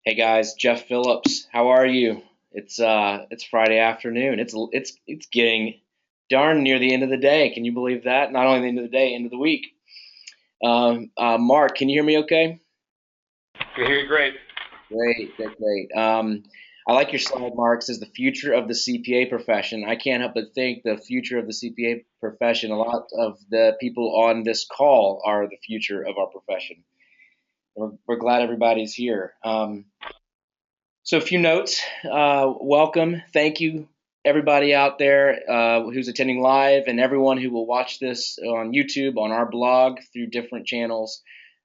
Hey guys, Jeff Phillips. How are you? It's Friday afternoon. It's getting darn near the end of the day. Can you believe that? Not only the end of the day, end of the week. Mark, can you hear me okay? Can hear you great. Great, great, great. I like your slide, Mark. It says the future of the CPA profession. I can't help but think the future of the CPA profession. A lot of the people on this call are the future of our profession. We're glad everybody's here. So a few notes. Welcome. Thank you, everybody out there who's attending live and everyone who will watch this on YouTube, on our blog, through different channels.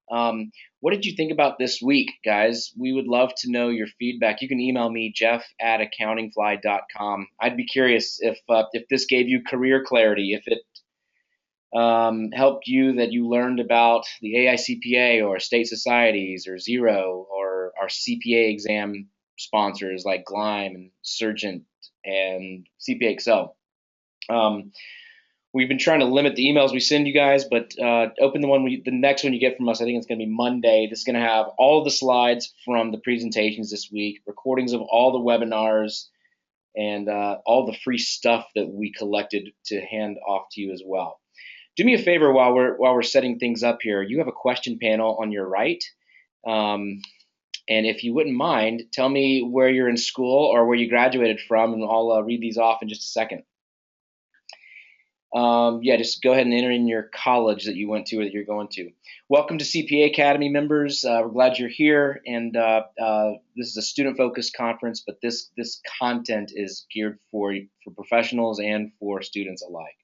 What did you think about this week, guys? We would love to know your feedback. You can email me, jeff@accountingfly.com. I'd be curious if this gave you career clarity, if it helped you that you learned about the AICPA or state societies or Zero or our CPA exam sponsors like Gleim and Surgent and CPA Excel. We've been trying to limit the emails we send you guys, but open the next one you get from us. I think it's going to be Monday. This is going to have all of the slides from the presentations this week, recordings of all the webinars, and all the free stuff that we collected to hand off to you as well. Do me a favor while we're setting things up here. You have a question panel on your right. And if you wouldn't mind, tell me where you're in school or where you graduated from, and I'll read these off in just a second. Yeah, just go ahead and enter in your college that you went to or that you're going to. Welcome to CPA Academy members. We're glad you're here, and this is a student-focused conference, but this content is geared for professionals and for students alike.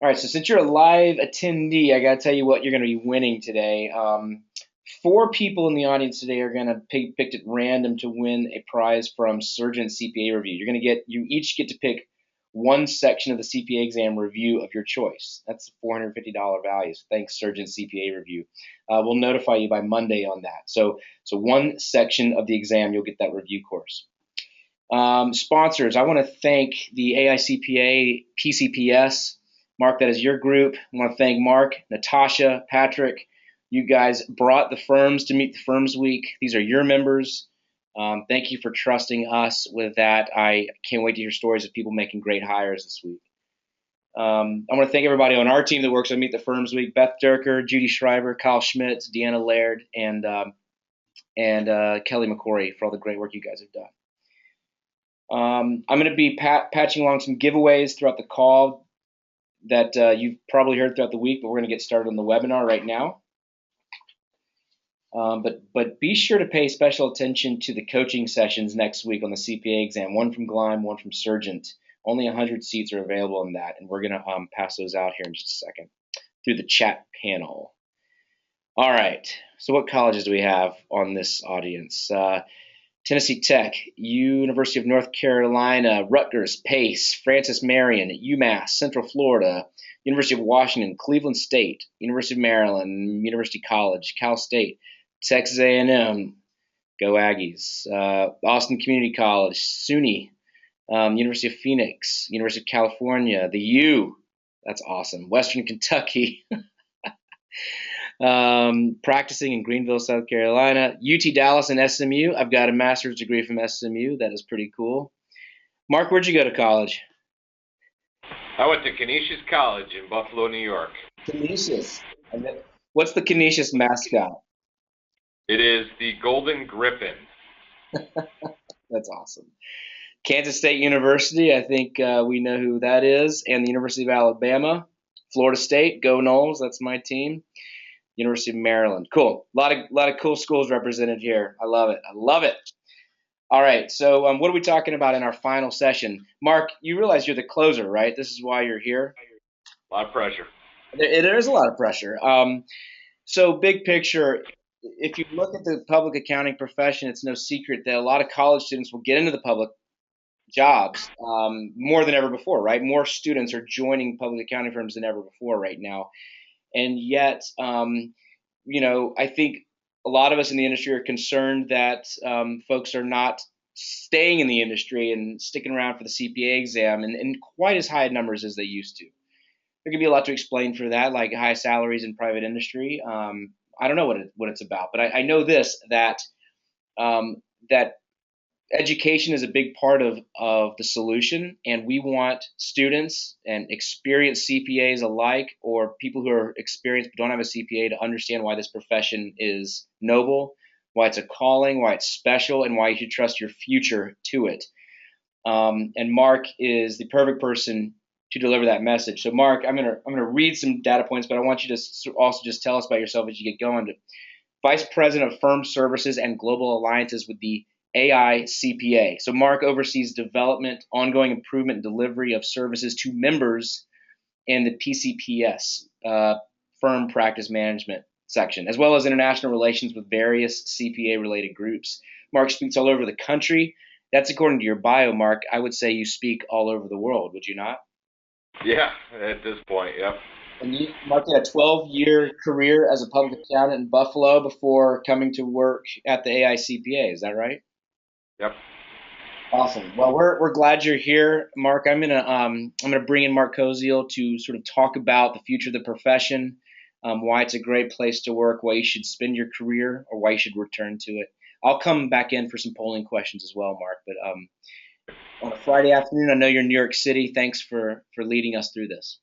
All right, so since you're a live attendee, I got to tell you what you're going to be winning today. Four people in the audience today are going to picked at random to win a prize from Surgeon CPA Review. You each get to pick one section of the CPA exam review of your choice. That's a $450 value. So thanks, Surgeon CPA Review. We'll notify you by Monday on that. So one section of the exam, you'll get that review course. Sponsors, I want to thank the AICPA PCPS. Mark, that is your group. I want to thank Mark, Natasha, Patrick. You guys brought the firms to Meet the Firms Week. These are your members. Thank you for trusting us with that. I can't wait to hear stories of people making great hires this week. I want to thank everybody on our team that works on Meet the Firms Week: Beth Durker, Judy Schreiber, Kyle Schmitz, Deanna Laird, and Kelly McCory for all the great work you guys have done. I'm going to be patching along some giveaways throughout the call that you've probably heard throughout the week, but we're going to get started on the webinar right now. But be sure to pay special attention to the coaching sessions next week on the CPA exam, one from Gleim, one from Surgent. Only 100 seats are available in that, and we're going to pass those out here in just a second through the chat panel. All right, so what colleges do we have on this audience? Tennessee Tech, University of North Carolina, Rutgers, Pace, Francis Marion, UMass, Central Florida, University of Washington, Cleveland State, University of Maryland, University College, Cal State, Texas A&M, go Aggies, Austin Community College, SUNY, University of Phoenix, University of California, the U, that's awesome, Western Kentucky, practicing in Greenville, South Carolina, UT Dallas and SMU. I've got a master's degree from SMU. That is pretty cool. Mark, where'd you go to college? I went to Canisius College in Buffalo, New York. Canisius. What's the Canisius mascot? It is the Golden Griffin. That's awesome. Kansas State University, I think we know who that is, and the University of Alabama. Florida State, go Noles, that's my team. University of Maryland. Cool. A lot of cool schools represented here. I love it. I love it. All right. So what are we talking about in our final session? Mark, you realize you're the closer, right? This is why you're here. A lot of pressure. There is a lot of pressure. So big picture, if you look at the public accounting profession, it's no secret that a lot of college students will get into the public jobs more than ever before, right? More students are joining public accounting firms than ever before right now. And yet, I think a lot of us in the industry are concerned that folks are not staying in the industry and sticking around for the CPA exam in quite as high numbers as they used to. There could be a lot to explain for that, like high salaries in private industry. I don't know what it's about, but I know this, that that education is a big part of the solution, and we want students and experienced CPAs alike, or people who are experienced but don't have a CPA, to understand why this profession is noble, why it's a calling, why it's special, and why you should trust your future to it. And Mark is the perfect person to deliver that message. So Mark, I'm gonna read some data points, but I want you to also just tell us about yourself as you get going. Vice President of Firm Services and Global Alliances with the AICPA. So Mark oversees development, ongoing improvement, and delivery of services to members in the PCPS, Firm Practice Management section, as well as international relations with various CPA-related groups. Mark speaks all over the country. That's according to your bio, Mark. I would say you speak all over the world, would you not? Yeah, at this point, yep. And Mark had a 12-year career as a public accountant in Buffalo before coming to work at the AICPA. Is that right? Yep. Awesome. Well, we're glad you're here, Mark. I'm gonna bring in Mark Koziel to sort of talk about the future of the profession, why it's a great place to work, why you should spend your career, or why you should return to it. I'll come back in for some polling questions as well, Mark. But on a Friday afternoon, I know you're in New York City. Thanks for leading us through this.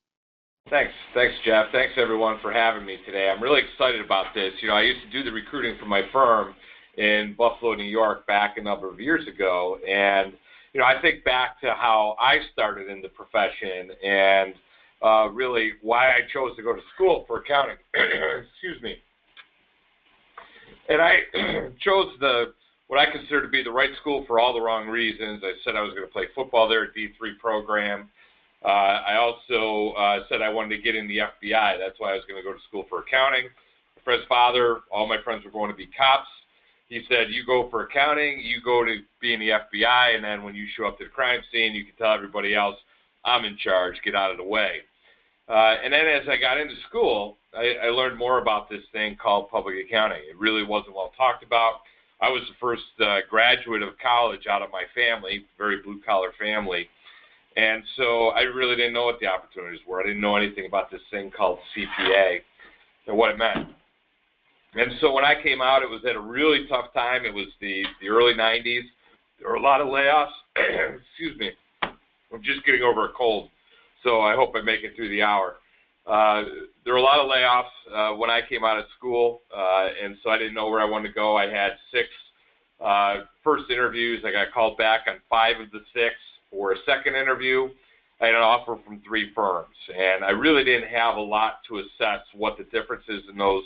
Thanks, Jeff. Thanks everyone for having me today. I'm really excited about this. I used to do the recruiting for my firm in Buffalo, New York, back a number of years ago, and I think back to how I started in the profession and really why I chose to go to school for accounting. Excuse me. And I chose what I consider to be the right school for all the wrong reasons. I said I was going to play football there at D3 program. I also said I wanted to get in the FBI. That's why I was going to go to school for accounting. My friend's father, all my friends were going to be cops. He said, you go for accounting, you go to be in the FBI, and then when you show up to the crime scene, you can tell everybody else, I'm in charge, get out of the way. And then as I got into school, I learned more about this thing called public accounting. It really wasn't well talked about. I was the first graduate of college out of my family, very blue-collar family. And so I really didn't know what the opportunities were. I didn't know anything about this thing called CPA and what it meant. And so when I came out, it was at a really tough time. It was the early 90s. There were a lot of layoffs. Excuse me. I'm just getting over a cold, so I hope I make it through the hour. There were a lot of layoffs when I came out of school, and so I didn't know where I wanted to go. I had 6 first interviews. I got called back on 5 of the 6 for a second interview. I had an offer from 3 firms, and I really didn't have a lot to assess what the differences in those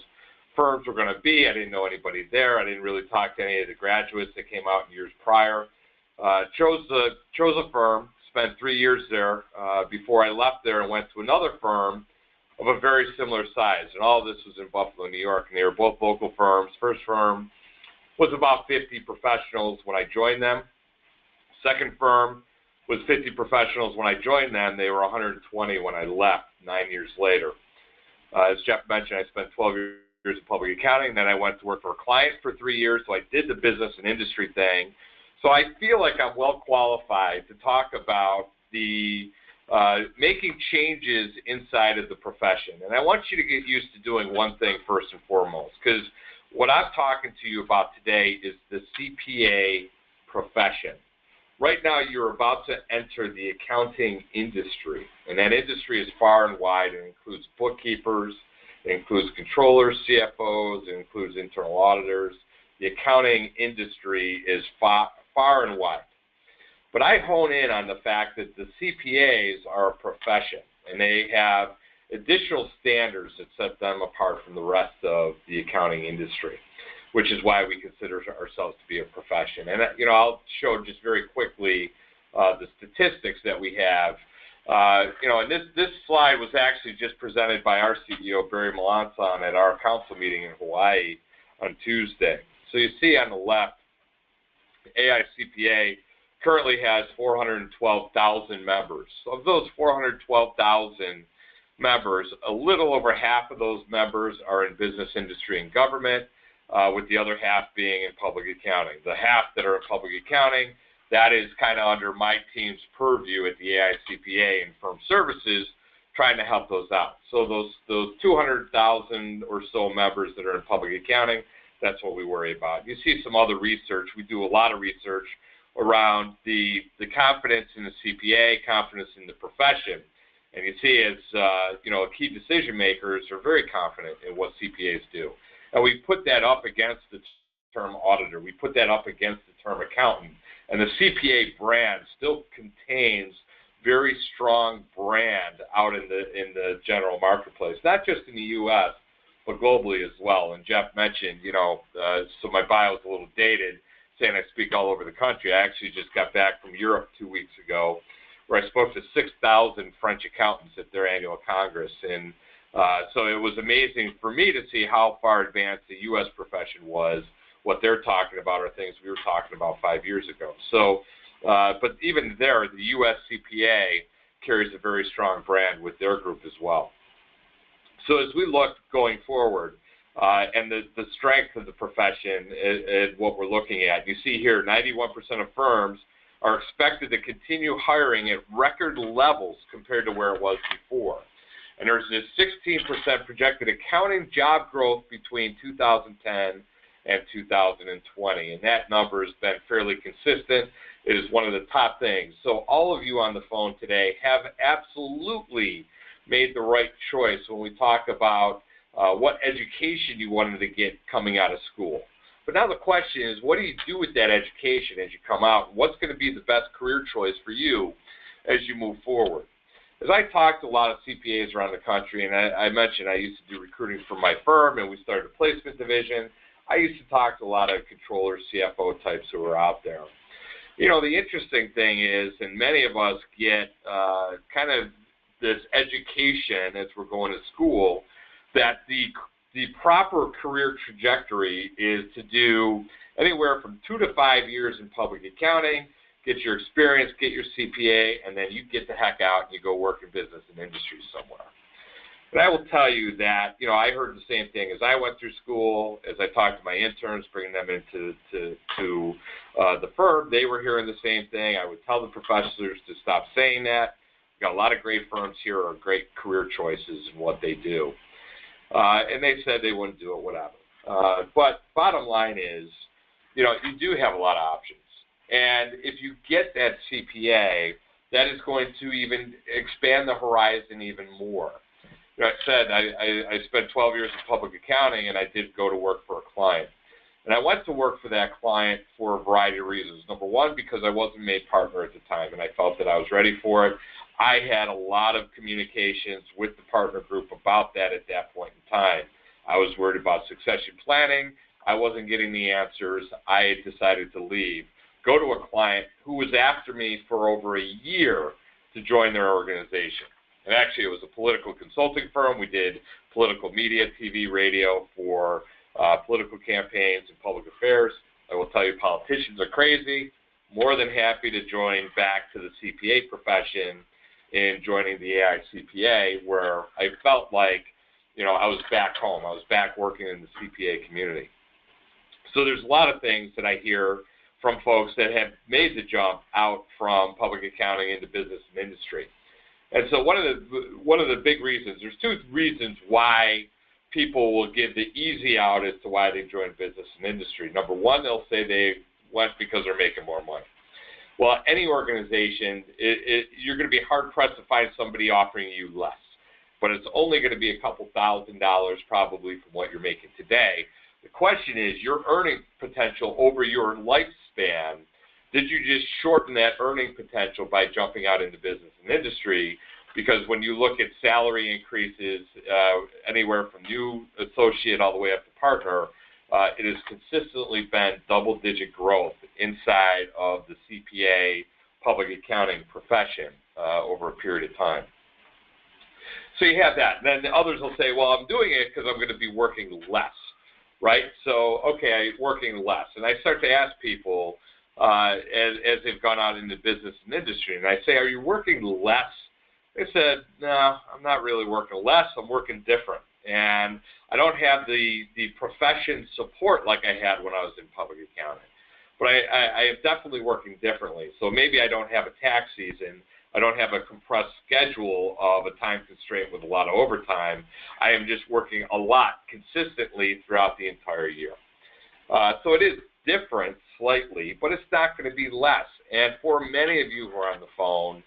firms were going to be. I didn't know anybody there. I didn't really talk to any of the graduates that came out in years prior. Chose a firm, spent 3 years there before I left there and went to another firm of a very similar size. And all of this was in Buffalo, New York, and they were both local firms. First firm was about 50 professionals when I joined them. Second firm was 50 professionals when I joined them. They were 120 when I left 9 years later. As Jeff mentioned, I spent 12 years in public accounting. Then I went to work for a client for 3 years, so I did the business and industry thing. So I feel like I'm well qualified to talk about the making changes inside of the profession. And I want you to get used to doing one thing first and foremost, because what I'm talking to you about today is the CPA profession. Right now, you're about to enter the accounting industry, and that industry is far and wide. It includes bookkeepers, it includes controllers, CFOs, it includes internal auditors. The accounting industry is far and wide. But I hone in on the fact that the CPAs are a profession, and they have additional standards that set them apart from the rest of the accounting industry, which is why we consider ourselves to be a profession. And I'll show just very quickly the statistics that we have. And this slide was actually just presented by our CEO, Barry Melanson, at our council meeting in Hawaii on Tuesday. So you see on the left, AICPA currently has 412,000 members. Of those 412,000 members, a little over half of those members are in business, industry, and government, with the other half being in public accounting. The half that are in public accounting, that is kind of under my team's purview at the AICPA and firm services, trying to help those out. So those 200,000 or so members that are in public accounting, That's what we worry about. You see some other research. We do a lot of research around the confidence in the CPA, confidence in the profession. And you see as, key decision makers are very confident in what CPAs do. And we put that up against the term auditor. We put that up against the term accountant. And the CPA brand still contains very strong brand out in the general marketplace, not just in the U.S., but globally as well. And Jeff mentioned, so my bio is a little dated, saying I speak all over the country. I actually just got back from Europe 2 weeks ago, where I spoke to 6,000 French accountants at their annual Congress. And so it was amazing for me to see how far advanced the U.S. profession was. What they're talking about are things we were talking about 5 years ago. So, but even there, the U.S. CPA carries a very strong brand with their group as well. So as we look going forward, and the strength of the profession and what we're looking at, you see here 91% of firms are expected to continue hiring at record levels compared to where it was before. And there's this 16% projected accounting job growth between 2010 and 2020. And that number has been fairly consistent. It is one of the top things. So all of you on the phone today have absolutely made the right choice when we talk about what education you wanted to get coming out of school. But now the question is, what do you do with that education as you come out? What's going to be the best career choice for you as you move forward? As I talked to a lot of CPAs around the country, and I mentioned I used to do recruiting for my firm, and we started a placement division, I used to talk to a lot of controllers, CFO types who were out there. The interesting thing is, and many of us get kind of this education as we're going to school, that the proper career trajectory is to do anywhere from 2 to 5 years in public accounting, get your experience, get your CPA, and then you get the heck out and you go work in business and industry somewhere. But I will tell you that, I heard the same thing as I went through school, as I talked to my interns, bringing them into the firm, they were hearing the same thing. I would tell the professors to stop saying that. We've got a lot of great firms here who are great career choices in what they do. And they said they wouldn't do it, whatever. But bottom line is, you do have a lot of options. And if you get that CPA, that is going to even expand the horizon even more. I said I spent 12 years in public accounting, and I did go to work for a client. And I went to work for that client for a variety of reasons. Number one, because I wasn't made partner at the time, and I felt that I was ready for it. I had a lot of communications with the partner group about that at that point in time. I was worried about succession planning. I wasn't getting the answers. I decided to leave, go to a client who was after me for over a year to join their organization. And actually, it was a political consulting firm. We did political media, TV, radio for political campaigns and public affairs. I will tell you, politicians are crazy. More than happy to join back to the CPA profession in joining the AICPA, where I felt like, I was back home. I was back working in the CPA community. So there's a lot of things that I hear from folks that have made the jump out from public accounting into business and industry. And so one of the big reasons, there's two reasons why people will give the easy out as to why they joined business and industry. Number one, they'll say they went because they're making more money. Well, any organization, you're going to be hard-pressed to find somebody offering you less. But it's only going to be a couple $1,000 probably from what you're making today. The question is, your earning potential over your lifespan, did you just shorten that earning potential by jumping out into business and industry? Because when you look at salary increases anywhere from new associate all the way up to partner, it has consistently been double-digit growth inside of the CPA public accounting profession over a period of time. So you have that. And then the others will say, well, I'm doing it because I'm going to be working less, right? So, okay, working less. And I start to ask people as they've gone out into business and industry, and I say, are you working less? They said, no, I'm not really working less. I'm working different. And I don't have the profession support like I had when I was in public accounting. But I am definitely working differently. So maybe I don't have a tax season. I don't have a compressed schedule of a time constraint with a lot of overtime. I am just working a lot consistently throughout the entire year. So it is different slightly, but it's not going to be less. And for many of you who are on the phone,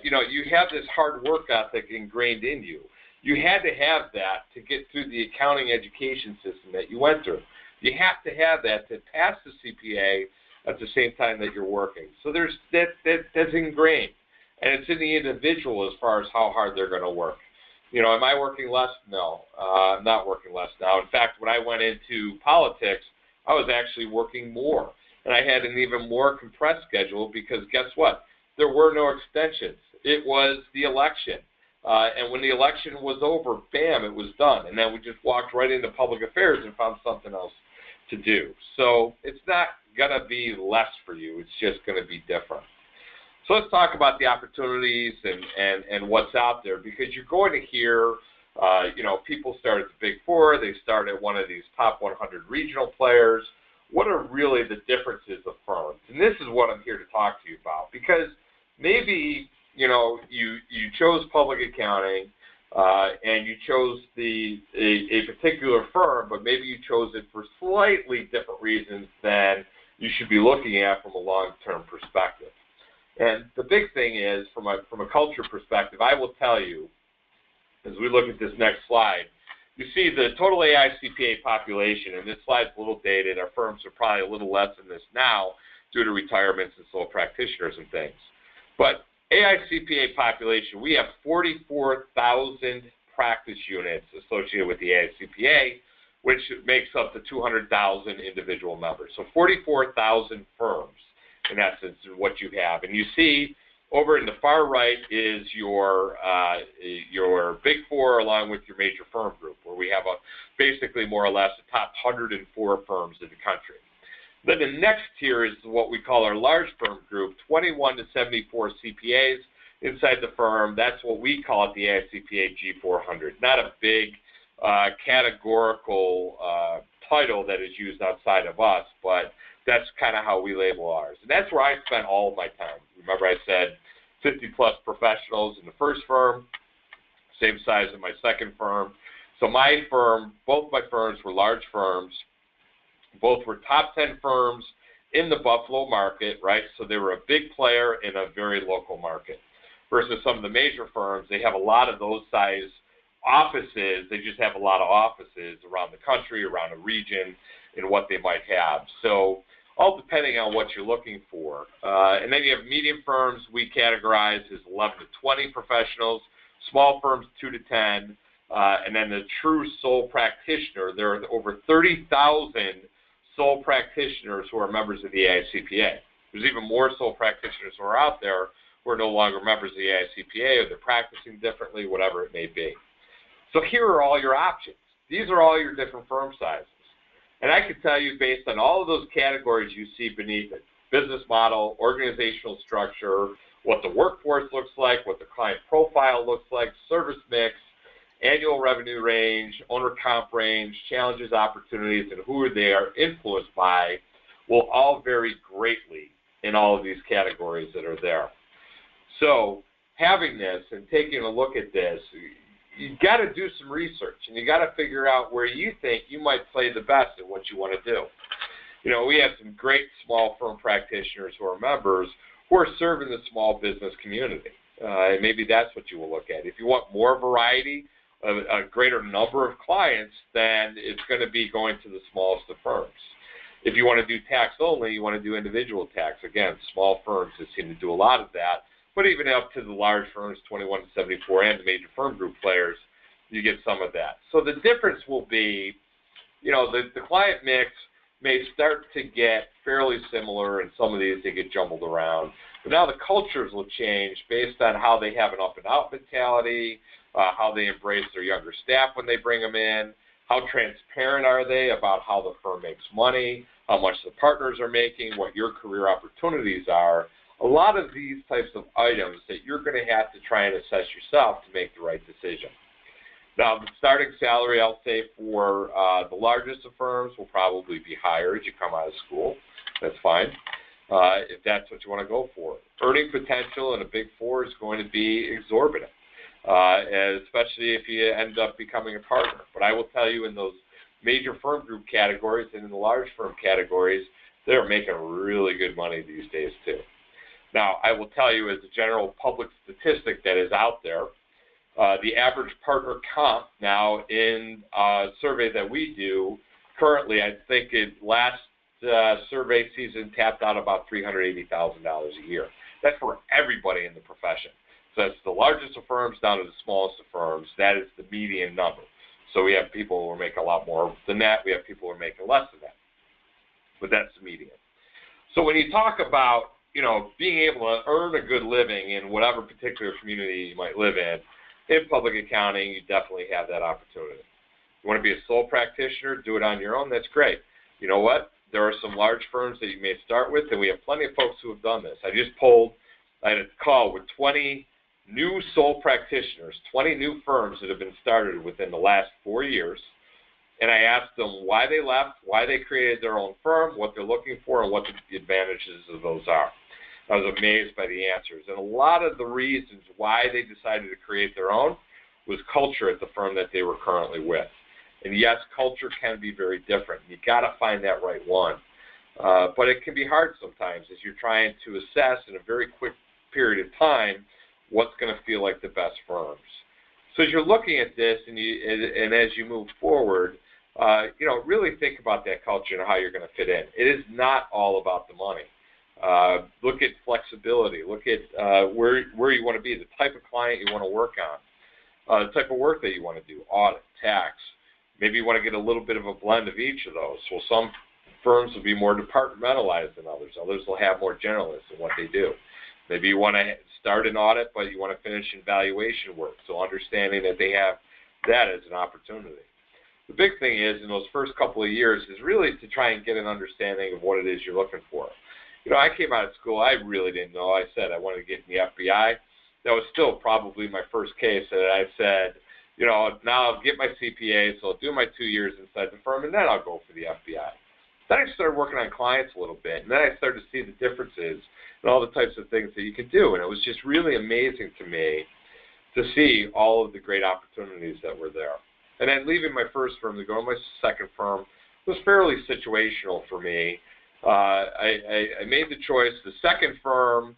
you have this hard work ethic ingrained in you. You had to have that to get through the accounting education system that you went through. You have to have that to pass the CPA at the same time that you're working. So that's ingrained, and it's in the individual as far as how hard they're going to work. Am I working less? No, I'm not working less now. In fact, when I went into politics, I was actually working more, and I had an even more compressed schedule because guess what? There were no extensions. It was the election, and when the election was over, bam, it was done, and then we just walked right into public affairs and found something else to do. So it's not going to be less for you. It's just going to be different. So let's talk about the opportunities and what's out there, because you're going to hear, people start at the Big Four, they start at one of these top 100 regional players. What are really the differences of firms? And this is what I'm here to talk to you about, because maybe, you chose public accounting and you chose a particular firm, but maybe you chose it for slightly different reasons than you should be looking at from a long-term perspective. And the big thing is, from a culture perspective, I will tell you, as we look at this next slide, you see the total AICPA population, and this slide's a little dated. Our firms are probably a little less than this now due to retirements and sole practitioners and things. But AICPA population, we have 44,000 practice units associated with the AICPA, which makes up the 200,000 individual members. So 44,000 firms, in essence, is what you have. And you see over in the far right is your Big Four along with your major firm group, where we have basically more or less the top 104 firms in the country. Then the next tier is what we call our large firm group, 21 to 74 CPAs inside the firm. That's what we call it, the AICPA G400. Not a big categorical title that is used outside of us, but that's kind of how we label ours. And that's where I spent all of my time. Remember I said 50-plus professionals in the first firm, same size in my second firm. So my firm, both my firms were large firms. Both were top 10 firms in the Buffalo market, right? So they were a big player in a very local market. Versus some of the major firms, they have a lot of those size offices. They just have a lot of offices around the country, around a region, and what they might have. So all depending on what you're looking for. And then you have medium firms we categorize as 11 to 20 professionals, small firms 2 to 10, and then the true sole practitioner. There are over 30,000 sole practitioners who are members of the AICPA. There's even more sole practitioners who are out there who are no longer members of the AICPA, or they're practicing differently, whatever it may be. So here are all your options. These are all your different firm sizes. And I can tell you, based on all of those categories you see beneath it, business model, organizational structure, what the workforce looks like, what the client profile looks like, service mix, annual revenue range, owner comp range, challenges, opportunities, and who they are influenced by will all vary greatly in all of these categories that are there. So having this and taking a look at this, you've got to do some research, and you got to figure out where you think you might play the best at what you want to do. We have some great small firm practitioners who are members who are serving the small business community. And maybe that's what you will look at. If you want more variety, a greater number of clients, then it's going to be going to the smallest of firms. If you want to do tax only, you want to do individual tax. Again, small firms that seem to do a lot of that, but even up to the large firms, 21 to 74, and the major firm group players, you get some of that. So the difference will be, the client mix may start to get fairly similar, and some of these they get jumbled around. But now the cultures will change based on how they have an up-and-out mentality, how they embrace their younger staff when they bring them in, how transparent are they about how the firm makes money, how much the partners are making, what your career opportunities are. A lot of these types of items that you're going to have to try and assess yourself to make the right decision. Now, the starting salary, I'll say, for the largest of firms will probably be higher as you come out of school. That's fine, if that's what you want to go for. Earning potential in a Big Four is going to be exorbitant, especially if you end up becoming a partner. But I will tell you, in those major firm group categories and in the large firm categories, they're making really good money these days too. Now, I will tell you as a general public statistic that is out there, the average partner comp now in a survey that we do currently, I think last survey season tapped out about $380,000 a year. That's for everybody in the profession. So that's the largest of firms down to the smallest of firms. That is the median number. So we have people who are making a lot more than that. We have people who are making less than that. But that's the median. So when you talk about, being able to earn a good living in whatever particular community you might live in public accounting, you definitely have that opportunity. You want to be a sole practitioner, do it on your own, that's great. You know what? There are some large firms that you may start with, and we have plenty of folks who have done this. I had a call with 20 new sole practitioners, 20 new firms that have been started within the last 4 years, and I asked them why they left, why they created their own firm, what they're looking for, and what the advantages of those are. I was amazed by the answers. And a lot of the reasons why they decided to create their own was culture at the firm that they were currently with. And yes, culture can be very different. You got to find that right one. But it can be hard sometimes as you're trying to assess in a very quick period of time what's going to feel like the best firms. So as you're looking at this and as you move forward, really think about that culture and how you're going to fit in. It is not all about the money. Look at flexibility. Look at where you want to be, the type of client you want to work on, the type of work that you want to do, audit, tax. Maybe you want to get a little bit of a blend of each of those. Well, some firms will be more departmentalized than others. Others will have more generalists in what they do. Maybe you want to start an audit, but you want to finish in valuation work. So understanding that they have that as an opportunity. The big thing is in those first couple of years is really to try and get an understanding of what it is you're looking for. I came out of school, I really didn't know. I said I wanted to get in the FBI. That was still probably my first case that I said, now I'll get my CPA, so I'll do my 2 years inside the firm, and then I'll go for the FBI. Then I started working on clients a little bit, and then I started to see the differences and all the types of things that you can do, and it was just really amazing to me to see all of the great opportunities that were there. And then leaving my first firm to go to my second firm was fairly situational for me. I made the choice. The second firm,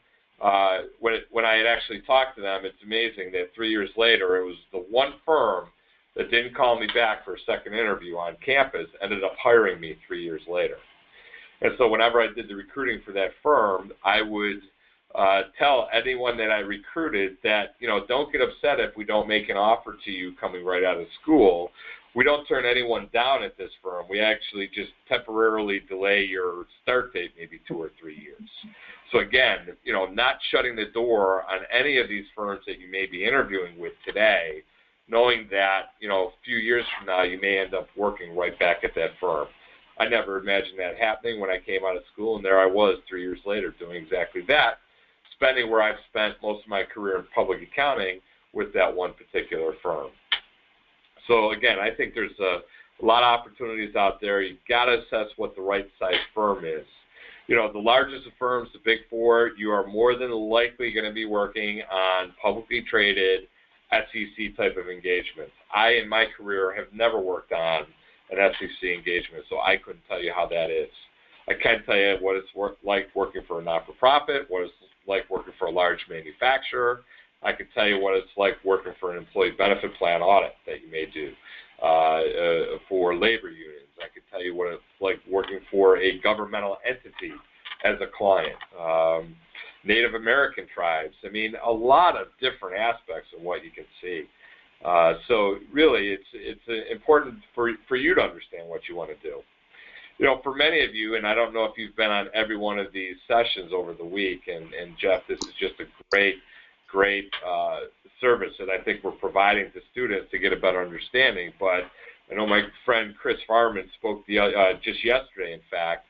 when I had actually talked to them, it's amazing that 3 years later, it was the one firm that didn't call me back for a second interview on campus, ended up hiring me 3 years later. And so whenever I did the recruiting for that firm, I would tell anyone that I recruited that, don't get upset if we don't make an offer to you coming right out of school. We don't turn anyone down at this firm. We actually just temporarily delay your start date maybe 2 or 3 years. So again, not shutting the door on any of these firms that you may be interviewing with today, knowing that, a few years from now you may end up working right back at that firm. I never imagined that happening when I came out of school, and there I was 3 years later doing exactly that, spending where I've spent most of my career in public accounting with that one particular firm. So again, I think there's a lot of opportunities out there. You've got to assess what the right size firm is. The largest of firms, the Big Four, you are more than likely going to be working on publicly traded SEC type of engagements. I, in my career, have never worked on an SEC engagement, so I couldn't tell you how that is. I can tell you what it's like working for a not-for-profit, what it's like working for a large manufacturer. I can tell you what it's like working for an employee benefit plan audit that you may do for labor unions. I can tell you what it's like working for a governmental entity as a client, Native American tribes. I mean, a lot of different aspects of what you can see. So really, it's important for you to understand what you want to do. For many of you, and I don't know if you've been on every one of these sessions over the week, and Jeff, this is just a great service that I think we're providing to students to get a better understanding. But I know my friend Chris Farman spoke just yesterday, in fact,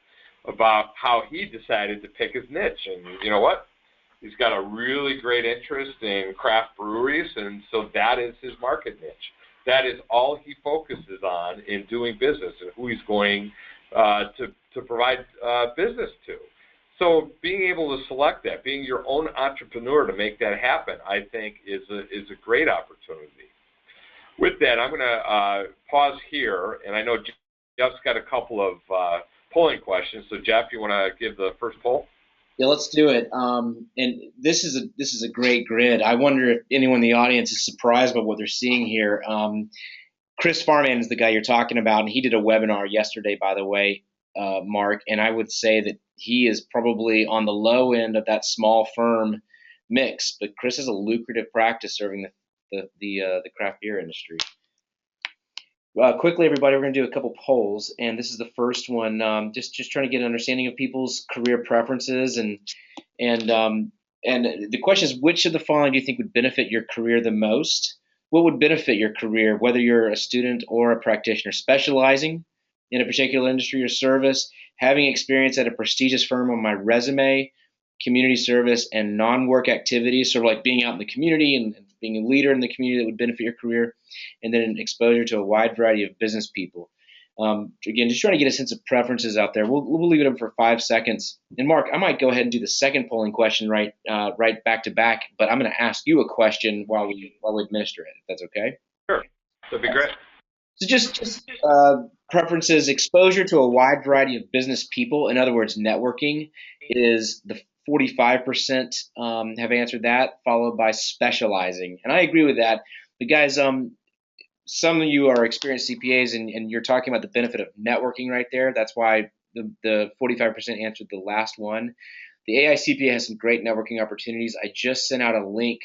about how he decided to pick his niche. And you know what? He's got a really great interest in craft breweries, and so that is his market niche. That is all he focuses on in doing business and who he's going to provide business to. So being able to select that, being your own entrepreneur to make that happen, I think is a great opportunity. With that, I'm going to pause here, and I know Jeff's got a couple of polling questions. So Jeff, you want to give the first poll? Yeah, let's do it. And this is a great grid. I wonder if anyone in the audience is surprised by what they're seeing here. Chris Farman is the guy you're talking about, and he did a webinar yesterday, by the way, Mark. And I would say that he is probably on the low end of that small firm mix. But Chris is a lucrative practice serving the craft beer industry. Quickly, everybody, we're going to do a couple polls, and this is the first one. Just trying to get an understanding of people's career preferences, and the question is, which of the following do you think would benefit your career the most? What would benefit your career, whether you're a student or a practitioner? Specializing in a particular industry or service, having experience at a prestigious firm on my resume, community service, and non-work activities, sort of like being out in the community and being a leader in the community that would benefit your career, and then exposure to a wide variety of business people. Again, just trying to get a sense of preferences out there. We'll leave it up for 5 seconds. And Mark, I might go ahead and do the second polling question right back to back, but I'm going to ask you a question while we administer it, if that's okay. Sure, that'd be great. So just preferences, exposure to a wide variety of business people. In other words, networking is the 45% have answered that, followed by specializing. And I agree with that. But guys, some of you are experienced CPAs, and you're talking about the benefit of networking right there. That's why the 45% answered the last one. The AICPA has some great networking opportunities. I just sent out a link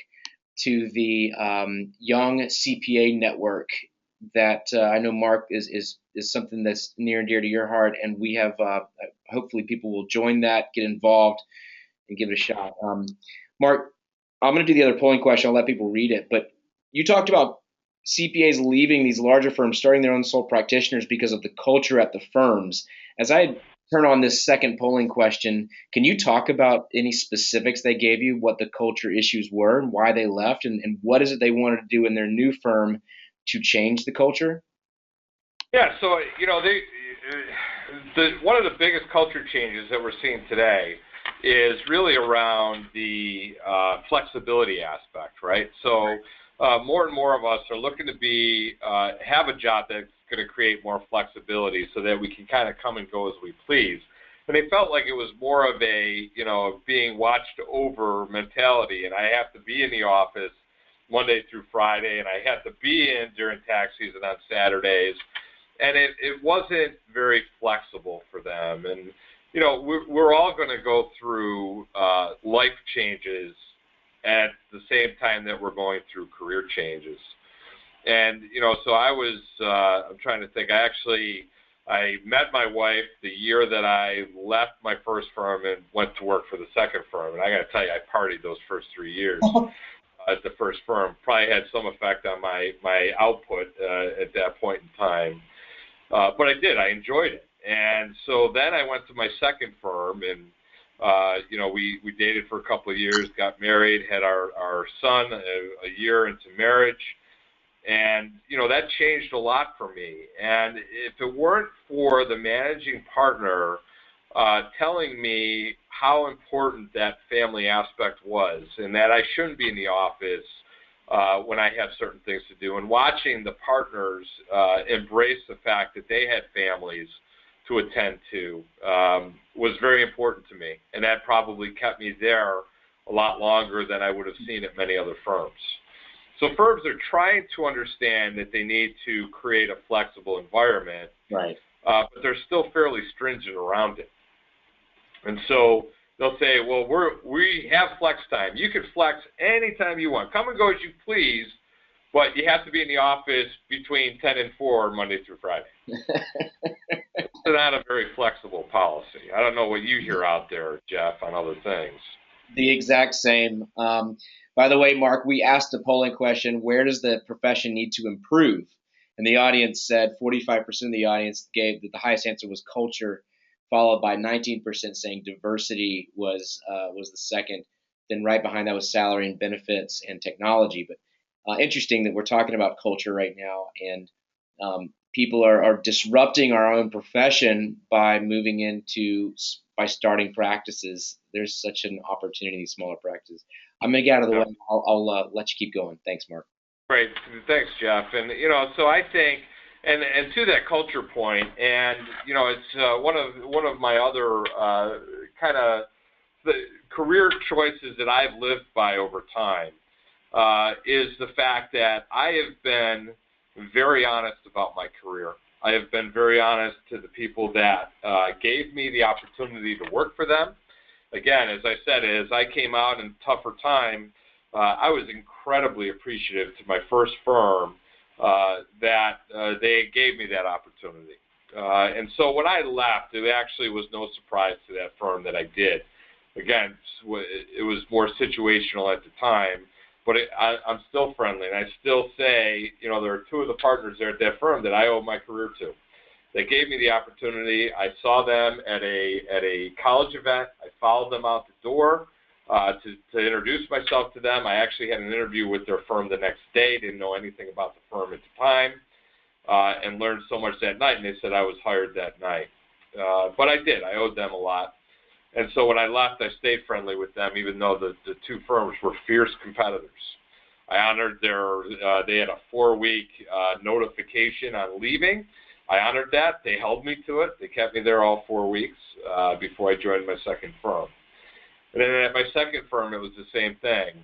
to the Young CPA Network that I know, Mark, is something that's near and dear to your heart, and we have hopefully people will join that, get involved, and give it a shot. Mark, I'm going to do the other polling question. I'll let people read it, but you talked about CPAs leaving these larger firms, starting their own sole practitioners because of the culture at the firms. As I turn on this second polling question, can you talk about any specifics they gave you, what the culture issues were and why they left, and what is it they wanted to do in their new firm to change the culture? Yeah, so one of the biggest culture changes that we're seeing today is really around the flexibility aspect, right? So more and more of us are looking to have a job that's going to create more flexibility so that we can kind of come and go as we please. And they felt like it was more of a, being watched over mentality, and I have to be in the office Monday through Friday, and I have to be in during tax season on Saturdays. And it wasn't very flexible for them. And, we're all going to go through life changes at the same time that we're going through career changes. And, so I'm trying to think, I met my wife the year that I left my first firm and went to work for the second firm. And I got to tell you, I partied those first 3 years at the first firm. Probably had some effect on my output at that point in time. But I did. I enjoyed it. And so then I went to my second firm, and we dated for a couple of years, got married, had our son a year into marriage, and that changed a lot for me. And if it weren't for the managing partner telling me how important that family aspect was, and that I shouldn't be in the office when I have certain things to do, and watching the partners embrace the fact that they had families to attend to was very important to me, and that probably kept me there a lot longer than I would have seen at many other firms. So firms are trying to understand that they need to create a flexible environment, right? But they're still fairly stringent around it. And so they'll say, well, we have flex time. You can flex anytime you want. Come and go as you please, but you have to be in the office between 10 and 4 Monday through Friday. It's not a very flexible policy. I don't know what you hear out there, Jeff, on other things. The exact same. By the way, Mark, we asked a polling question, where does the profession need to improve? And the audience said 45% of the audience gave that the highest answer was culture, followed by 19% saying diversity was the second. Then right behind that was salary and benefits and technology. But interesting that we're talking about culture right now, and people are disrupting our own profession by by starting practices. There's such an opportunity in these smaller practices. I'm going to get out of the way. I'll let you keep going. Thanks, Mark. Great. Thanks, Jeff. And, so I think, And to that culture point, and it's one of my other kind of the career choices that I've lived by over time is the fact that I have been very honest about my career. I have been very honest to the people that gave me the opportunity to work for them. Again, as I said, as I came out in a tougher time, I was incredibly appreciative to my first firm that they gave me that opportunity. And so when I left, it actually was no surprise to that firm that I did. Again, it was more situational at the time, but I'm still friendly, and I still say, there are two of the partners there at that firm that I owe my career to. They gave me the opportunity. I saw them at a college event. I followed them out the door to introduce myself to them. I actually had an interview with their firm the next day. Didn't know anything about the firm at the time, and learned so much that night, and they said I was hired that night. But I did. I owed them a lot. And so when I left, I stayed friendly with them, even though the two firms were fierce competitors. I honored they had a 4-week notification on leaving. I honored that. They held me to it. They kept me there all 4 weeks before I joined my second firm. And then at my second firm, it was the same thing.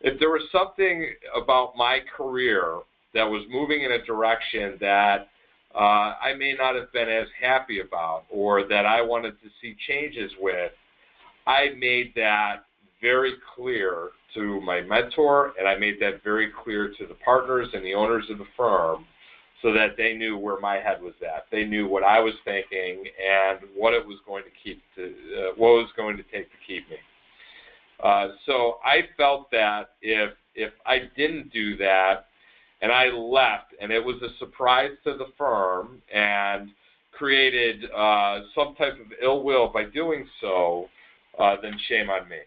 If there was something about my career that was moving in a direction that I may not have been as happy about, or that I wanted to see changes with, I made that very clear to my mentor, and I made that very clear to the partners and the owners of the firm, so that they knew where my head was at. They knew what I was thinking and what it was going to what was going to take to keep me. So I felt that if I didn't do that, and I left, and it was a surprise to the firm and created some type of ill will by doing so, then shame on me.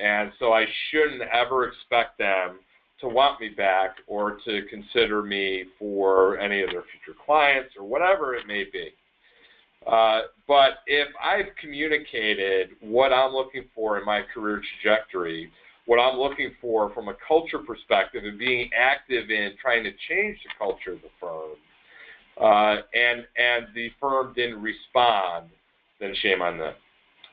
And so I shouldn't ever expect them to want me back or to consider me for any of their future clients or whatever it may be. But if I've communicated what I'm looking for in my career trajectory, what I'm looking for from a culture perspective and being active in trying to change the culture of the firm, and the firm didn't respond, then shame on them.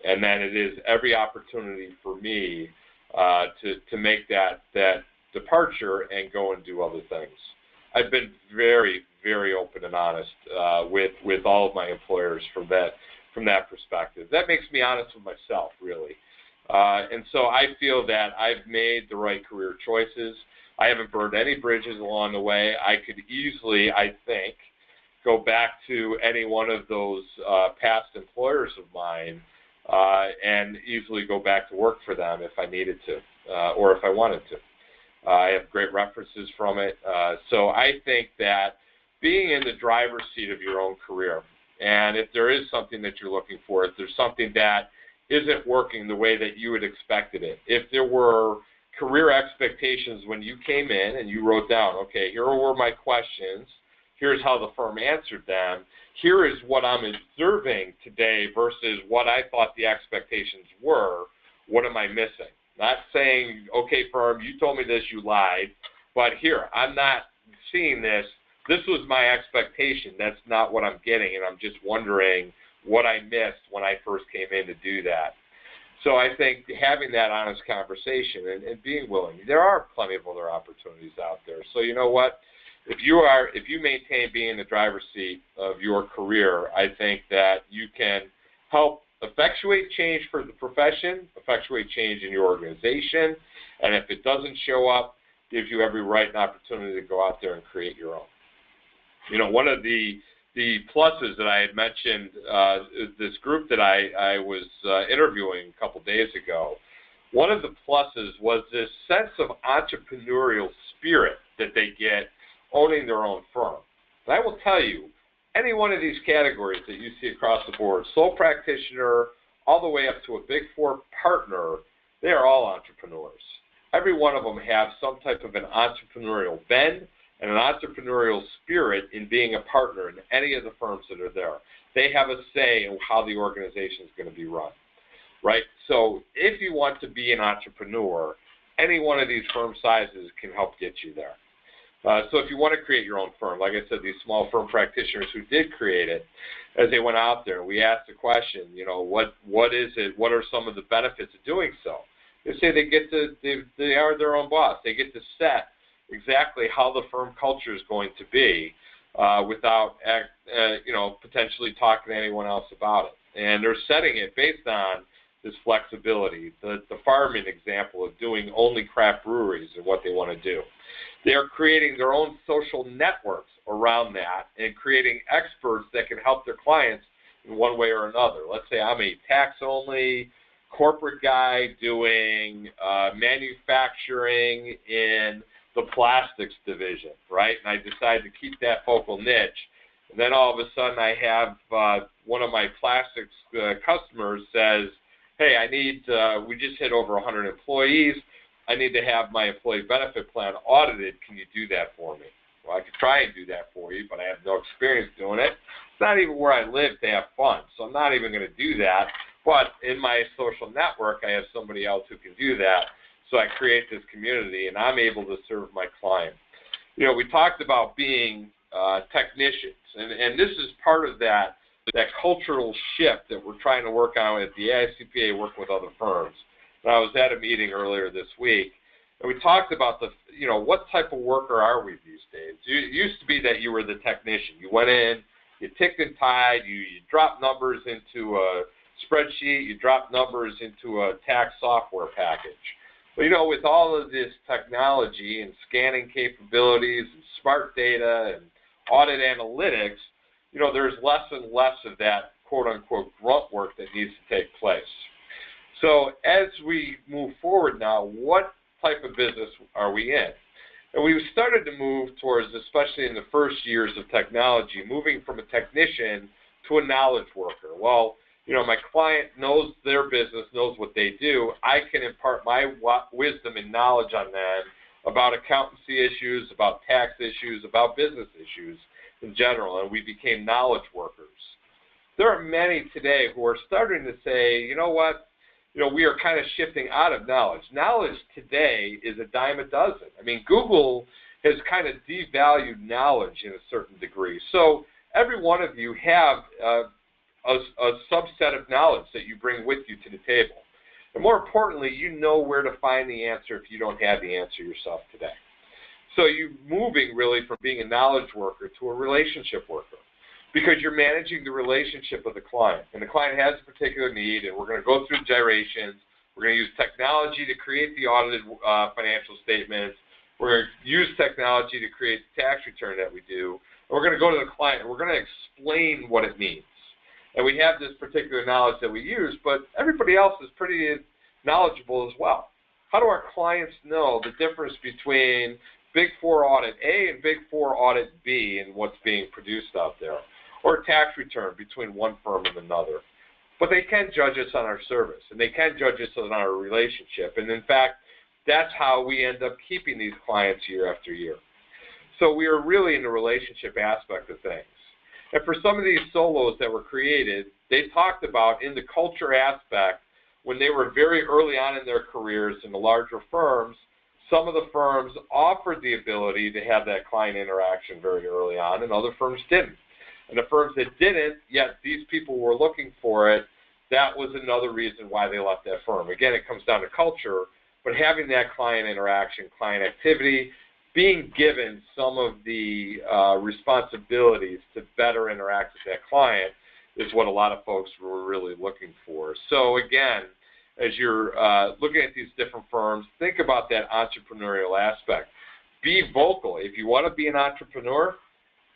And then it is every opportunity for me to make that departure and go and do other things. I've been very, very open and honest with all of my employers from that perspective. That makes me honest with myself, really. And so I feel that I've made the right career choices. I haven't burned any bridges along the way. I could easily, I think, go back to any one of those past employers of mine and easily go back to work for them if I needed to or if I wanted to. I have great references from it. So I think that being in the driver's seat of your own career, and if there is something that you're looking for, if there's something that isn't working the way that you had expected it, if there were career expectations when you came in and you wrote down, okay, here were my questions, here's how the firm answered them, here is what I'm observing today versus what I thought the expectations were, what am I missing? Not saying, okay, firm, you told me this, you lied, but here, I'm not seeing this. This was my expectation. That's not what I'm getting, and I'm just wondering what I missed when I first came in to do that. So I think having that honest conversation and being willing, there are plenty of other opportunities out there. So you know what? If you maintain being in the driver's seat of your career, I think that you can help effectuate change for the profession, effectuate change in your organization, and if it doesn't show up, gives you every right and opportunity to go out there and create your own. One of the pluses that I had mentioned, this group that I was interviewing a couple days ago, one of the pluses was this sense of entrepreneurial spirit that they get owning their own firm. And I will tell you, any one of these categories that you see across the board, sole practitioner, all the way up to a Big Four partner, they are all entrepreneurs. Every one of them have some type of an entrepreneurial bend and an entrepreneurial spirit in being a partner in any of the firms that are there. They have a say in how the organization is going to be run, right? So if you want to be an entrepreneur, any one of these firm sizes can help get you there. So if you want to create your own firm, like I said, these small firm practitioners who did create it, as they went out there, we asked the question, what is it? What are some of the benefits of doing so? They say they are their own boss. They get to set exactly how the firm culture is going to be without, potentially talking to anyone else about it. And they're setting it based on this flexibility. The farming example of doing only craft breweries and what they want to do. They are creating their own social networks around that and creating experts that can help their clients in one way or another. Let's say I'm a tax-only corporate guy doing manufacturing in the plastics division, right? And I decide to keep that focal niche. And then all of a sudden I have one of my plastics customers says, hey, we just hit over 100 employees. I need to have my employee benefit plan audited. Can you do that for me? Well, I could try and do that for you, but I have no experience doing it. It's not even where I live to have fun, so I'm not even going to do that. But in my social network, I have somebody else who can do that. So I create this community, and I'm able to serve my client. We talked about being technicians, and this is part of that cultural shift that we're trying to work on at the AICPA, working with other firms. And I was at a meeting earlier this week, and we talked about what type of worker are we these days? It used to be that you were the technician. You went in, you ticked and tied, you dropped numbers into a spreadsheet, you dropped numbers into a tax software package. But, with all of this technology and scanning capabilities and smart data and audit analytics, there's less and less of that quote-unquote grunt work that needs to take place. So as we move forward now, what type of business are we in? And we've started to move towards, especially in the first years of technology, moving from a technician to a knowledge worker. Well, my client knows their business, knows what they do. I can impart my wisdom and knowledge on them about accountancy issues, about tax issues, about business issues in general, and we became knowledge workers. There are many today who are starting to say, you know what, we are kind of shifting out of knowledge. Knowledge today is a dime a dozen. I mean, Google has kind of devalued knowledge in a certain degree. So every one of you have a subset of knowledge that you bring with you to the table. And more importantly, you know where to find the answer if you don't have the answer yourself today. So you're moving really from being a knowledge worker to a relationship worker, because you're managing the relationship with the client. And the client has a particular need, and we're going to go through gyrations. We're going to use technology to create the audited financial statements. We're going to use technology to create the tax return that we do. And we're going to go to the client, and we're going to explain what it means. And we have this particular knowledge that we use, but everybody else is pretty knowledgeable as well. How do our clients know the difference between Big Four Audit A and Big Four Audit B and what's being produced out there? Or tax return between one firm and another. But they can judge us on our service, and they can judge us on our relationship. And in fact, that's how we end up keeping these clients year after year. So we are really in the relationship aspect of things. And for some of these solos that were created, they talked about in the culture aspect, when they were very early on in their careers in the larger firms, some of the firms offered the ability to have that client interaction very early on, and other firms didn't. And the firms that didn't, yet these people were looking for it, that was another reason why they left that firm. Again, it comes down to culture, but having that client interaction, client activity, being given some of the responsibilities to better interact with that client is what a lot of folks were really looking for. So again, as you're looking at these different firms, think about that entrepreneurial aspect. Be vocal. If you want to be an entrepreneur,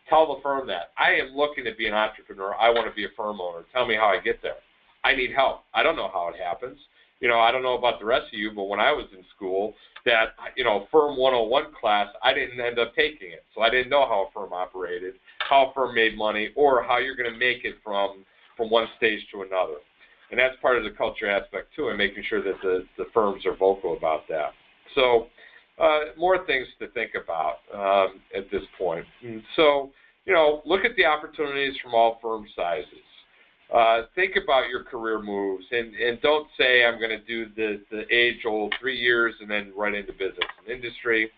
tell the firm that. I am looking to be an entrepreneur. I want to be a firm owner. Tell me how I get there. I need help. I don't know how it happens. I don't know about the rest of you, but when I was in school, that, Firm 101 class, I didn't end up taking it. So I didn't know how a firm operated, how a firm made money, or how you're going to make it from one stage to another. And that's part of the culture aspect, too, and making sure that the firms are vocal about that. So more things to think about at this point. And so, look at the opportunities from all firm sizes. Think about your career moves, and don't say I'm going to do the age-old 3 years and then right into business and industry.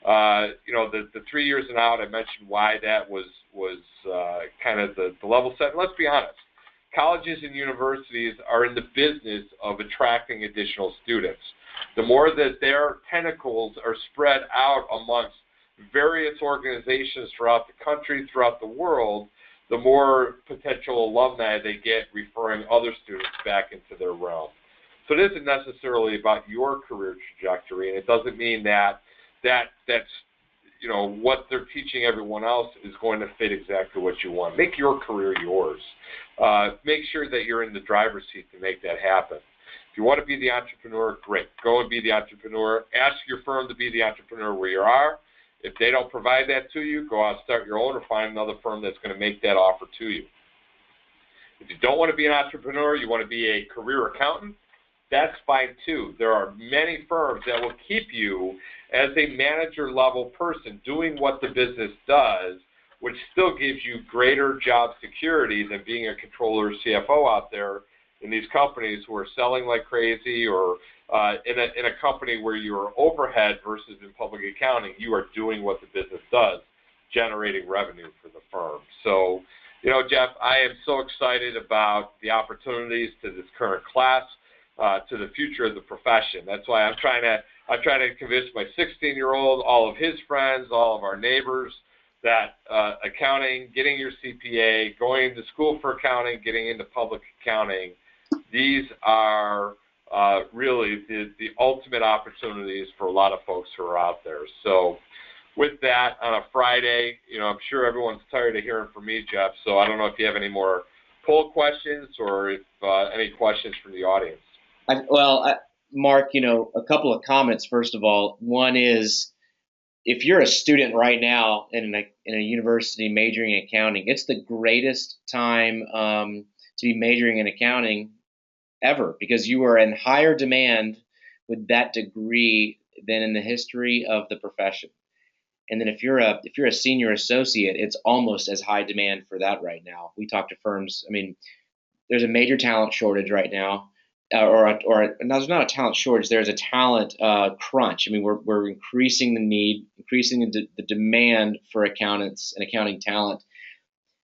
The 3 years and out, I mentioned why that was kind of the level set. And let's be honest, colleges and universities are in the business of attracting additional students. The more that their tentacles are spread out amongst various organizations throughout the country, throughout the world, the more potential alumni they get referring other students back into their realm. So it isn't necessarily about your career trajectory, and it doesn't mean that's what they're teaching everyone else is going to fit exactly what you want. Make your career yours. Make sure that you're in the driver's seat to make that happen. If you want to be the entrepreneur, great. Go and be the entrepreneur. Ask your firm to be the entrepreneur where you are. If they don't provide that to you, go out and start your own or find another firm that's going to make that offer to you. If you don't want to be an entrepreneur, you want to be a career accountant, that's fine too. There are many firms that will keep you as a manager level person doing what the business does, which still gives you greater job security than being a controller or CFO out there in these companies who are selling like crazy, or in a company where you're overhead versus in public accounting, you are doing what the business does, generating revenue for the firm. So, Jeff, I am so excited about the opportunities to this current class, to the future of the profession. That's why I'm trying to convince my 16-year-old, all of his friends, all of our neighbors, that accounting, getting your CPA, going to school for accounting, getting into public accounting, these are really the ultimate opportunities for a lot of folks who are out there. So with that, on a Friday, I'm sure everyone's tired of hearing from me, Jeff, so I don't know if you have any more poll questions or if any questions from the audience. Mark, a couple of comments. First of all, one is, if you're a student right now in a university majoring in accounting, it's the greatest time to be majoring in accounting ever, because you are in higher demand with that degree than in the history of the profession. And then if you're a senior associate, it's almost as high demand for that right now. We talk to firms. I mean, there's a major talent shortage right now. Or no, there's not a talent shortage. There's a talent crunch. I mean, we're increasing the need, increasing the demand for accountants and accounting talent.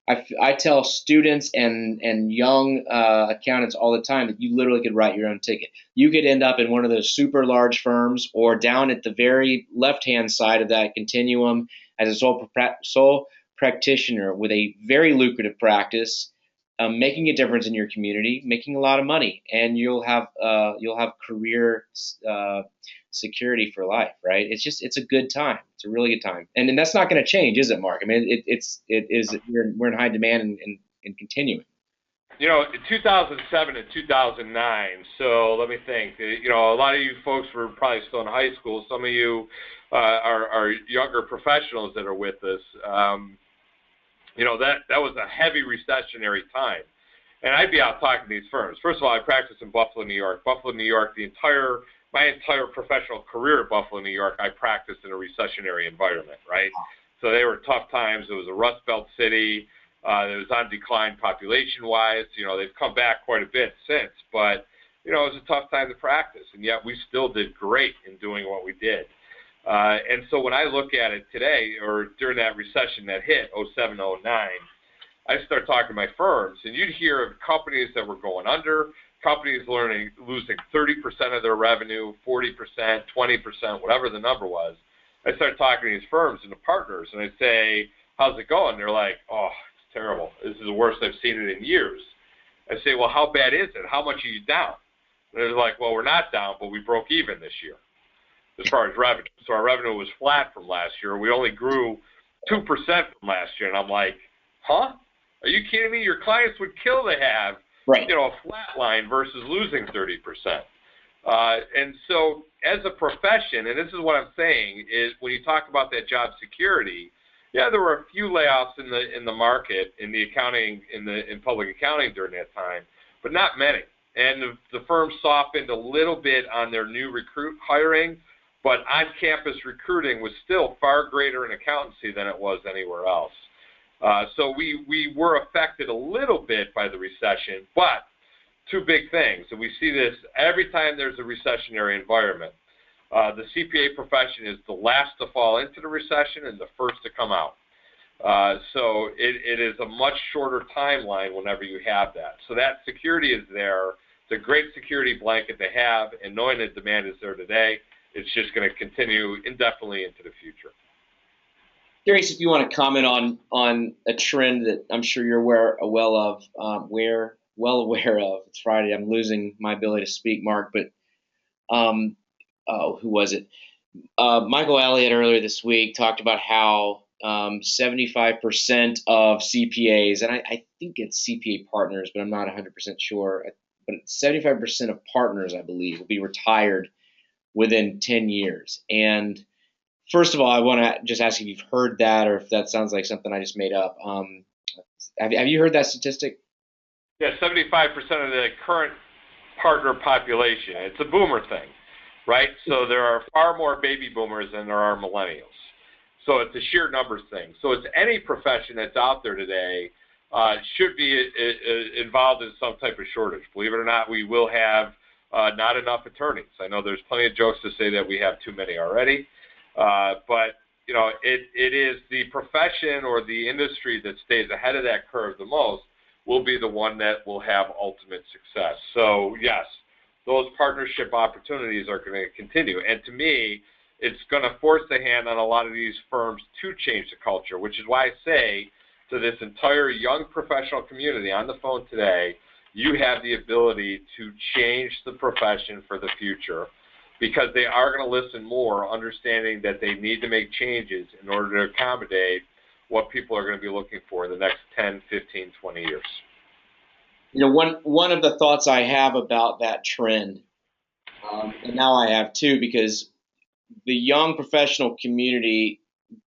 I tell students and young accountants all the time that you literally could write your own ticket. You could end up in one of those super large firms, or down at the very left-hand side of that continuum as a sole practitioner with a very lucrative practice, making a difference in your community, making a lot of money, and you'll have career security for life, right? It's a good time. It's a really good time, and that's not going to change, is it, Mark? I mean, we're in high demand and continuing. In 2007 and 2009. So let me think. A lot of you folks were probably still in high school. Some of you are younger professionals that are with us. That was a heavy recessionary time. And I'd be out talking to these firms. First of all, I practiced in Buffalo, New York. Buffalo, New York, my entire professional career at Buffalo, New York, I practiced in a recessionary environment, right? So they were tough times. It was a Rust Belt city. It was on decline population-wise. They've come back quite a bit since. But, it was a tough time to practice. And yet we still did great in doing what we did. And so when I look at it today, or during that recession that hit, 07, 09, I start talking to my firms, and you'd hear of companies that were going under, companies losing 30% of their revenue, 40%, 20%, whatever the number was. I start talking to these firms and the partners, and I say, how's it going? They're like, oh, it's terrible. This is the worst I've seen it in years. I say, well, how bad is it? How much are you down? And they're like, well, we're not down, but we broke even this year as far as revenue. So our revenue was flat from last year. We only grew 2% from last year. And I'm like, huh? Are you kidding me? Your clients would kill to have, right, a flat line versus losing 30%. And so as a profession, and this is what I'm saying, is when you talk about that job security, yeah, there were a few layoffs in the market, in the accounting, in public accounting during that time, but not many. And the firm softened a little bit on their new recruit hiring, but on-campus recruiting was still far greater in accountancy than it was anywhere else. So we were affected a little bit by the recession, but two big things, and we see this every time there's a recessionary environment. The CPA profession is the last to fall into the recession and the first to come out. So it is a much shorter timeline whenever you have that. So that security is there. It's a great security blanket to have, and knowing that demand is there today, it's just going to continue indefinitely into the future. Curious if you want to comment on a trend that I'm sure you're well aware of. It's Friday. I'm losing my ability to speak, Mark. But who was it? Michael Elliott earlier this week talked about how 75% of CPAs, and I think it's CPA partners, but I'm not 100% sure. But 75% of partners, I believe, will be retired within 10 years. And first of all, I want to just ask if you've heard that, or if that sounds like something I just made up. Have you heard that statistic? Yeah, 75% of the current partner population. It's a boomer thing, right? So there are far more baby boomers than there are millennials. So it's a sheer numbers thing. So it's any profession that's out there today should be involved in some type of shortage. Believe it or not, we will have not enough attorneys. I know there's plenty of jokes to say that we have too many already, but you know, it is the profession or the industry that stays ahead of that curve the most will be the one that will have ultimate success. So yes, those partnership opportunities are going to continue. And to me, it's going to force the hand on a lot of these firms to change the culture, which is why I say to this entire young professional community on the phone today, you have the ability to change the profession for the future, because they are going to listen more, understanding that they need to make changes in order to accommodate what people are going to be looking for in the next 10, 15, 20 years. You know, one of the thoughts I have about that trend, and now I have two, because the young professional community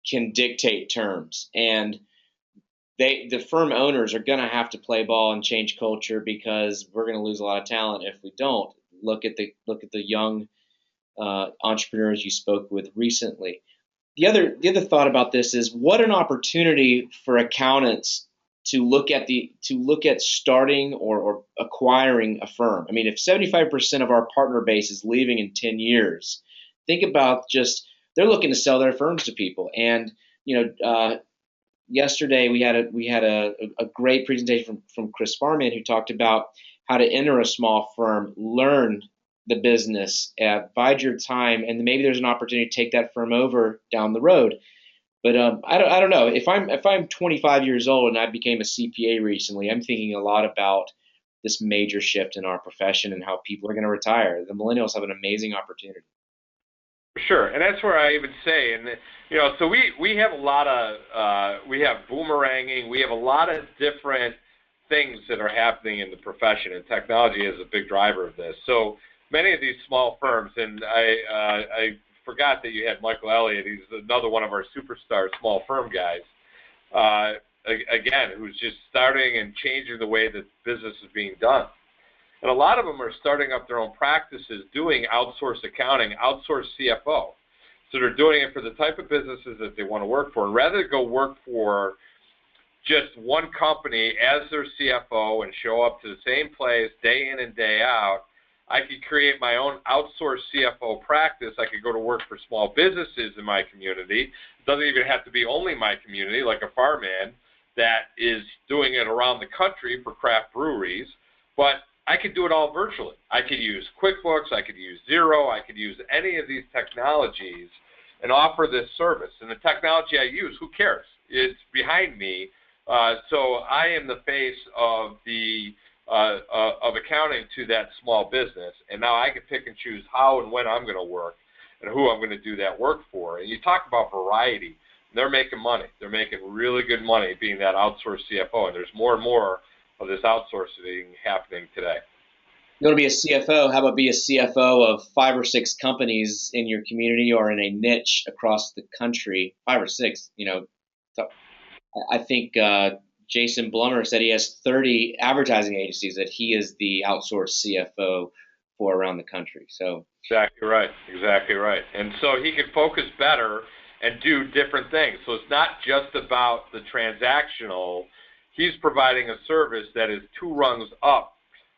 can dictate terms, and the firm owners are going to have to play ball and change culture, because we're going to lose a lot of talent if we don't. Look at the young entrepreneurs you spoke with recently. The other thought about this is, what an opportunity for accountants to look at starting or acquiring a firm. I mean, if 75% of our partner base is leaving in 10 years, think about just they're looking to sell their firms to people. And you know, yesterday we had a great presentation from Chris Farman, who talked about how to enter a small firm, learn the business, bide your time, and maybe there's an opportunity to take that firm over down the road. But I don't know. If I'm 25 years old and I became a CPA recently, I'm thinking a lot about this major shift in our profession and how people are going to retire. The millennials have an amazing opportunity. Sure, and that's where I even say, and you know, so we have a lot of we have boomeranging, we have a lot of different things that are happening in the profession, and technology is a big driver of this. So many of these small firms, and I forgot that you had Michael Elliott. He's another one of our superstar small firm guys. Again, who's just starting and changing the way that business is being done. And a lot of them are starting up their own practices, doing outsourced accounting, outsourced CFO. So they're doing it for the type of businesses that they want to work for. And rather than go work for just one company as their CFO and show up to the same place day in and day out, I could create my own outsourced CFO practice. I could go to work for small businesses in my community. It doesn't even have to be only my community, like a farmman that is doing it around the country for craft breweries. But I could do it all virtually. I could use QuickBooks, I could use Xero, I could use any of these technologies and offer this service. And the technology I use, who cares? It's behind me. So I am the face of the of accounting to that small business, and now I can pick and choose how and when I'm going to work and who I'm going to do that work for. And you talk about variety. They're making money. They're making really good money being that outsourced CFO, and there's more and more of this outsourcing happening today. You want to be a CFO? How about be a CFO of 5 or 6 companies in your community or in a niche across the country? 5 or 6, you know. So I think Jason Blummer said he has 30 advertising agencies that he is the outsourced CFO for around the country. So exactly right. And so he can focus better and do different things. So it's not just about the transactional. He's providing a service that is 2 rungs up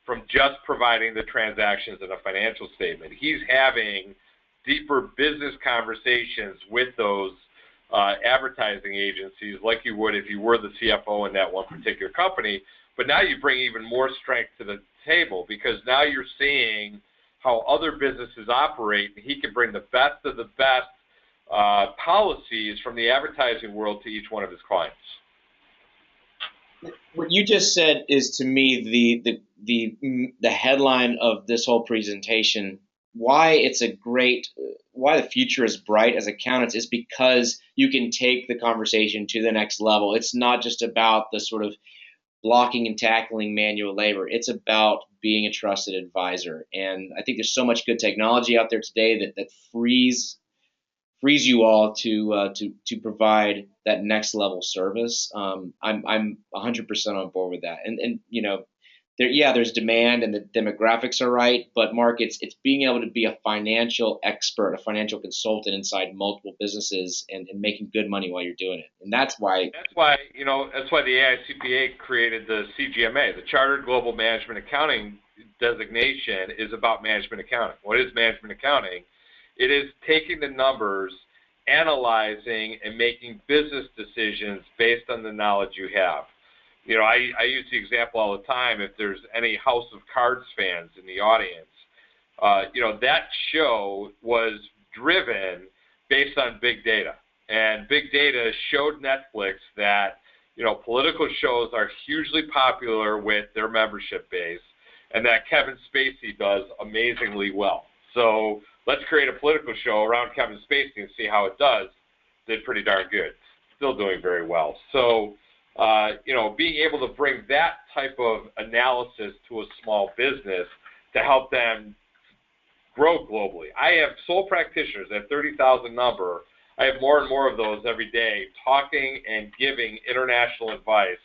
from just providing the transactions in a financial statement. He's having deeper business conversations with those advertising agencies like you would if you were the CFO in that one particular company. But now you bring even more strength to the table because now you're seeing how other businesses operate, and he can bring the best of the best policies from the advertising world to each one of his clients. What you just said is, to me, the headline of this whole presentation. Why the future is bright as accountants is because you can take the conversation to the next level. It's not just about the sort of blocking and tackling manual labor. It's about being a trusted advisor. And I think there's so much good technology out there today that frees you all to provide that next level service. I'm 100% on board with that. And there's demand and the demographics are right. But Mark, it's being able to be a financial expert, a financial consultant inside multiple businesses and making good money while you're doing it. And that's why the AICPA created the CGMA, the Chartered Global Management Accounting designation is about management accounting. What is management accounting? It is taking the numbers, analyzing, and making business decisions based on the knowledge you have. I use the example all the time. If there's any House of Cards fans in the audience, that show was driven based on big data. And big data showed Netflix that, political shows are hugely popular with their membership base and that Kevin Spacey does amazingly well. So let's create a political show around Kevin Spacey and see how it does. Did pretty darn good. Still doing very well. So, being able to bring that type of analysis to a small business to help them grow globally. I have sole practitioners at 30,000 number. I have more and more of those every day talking and giving international advice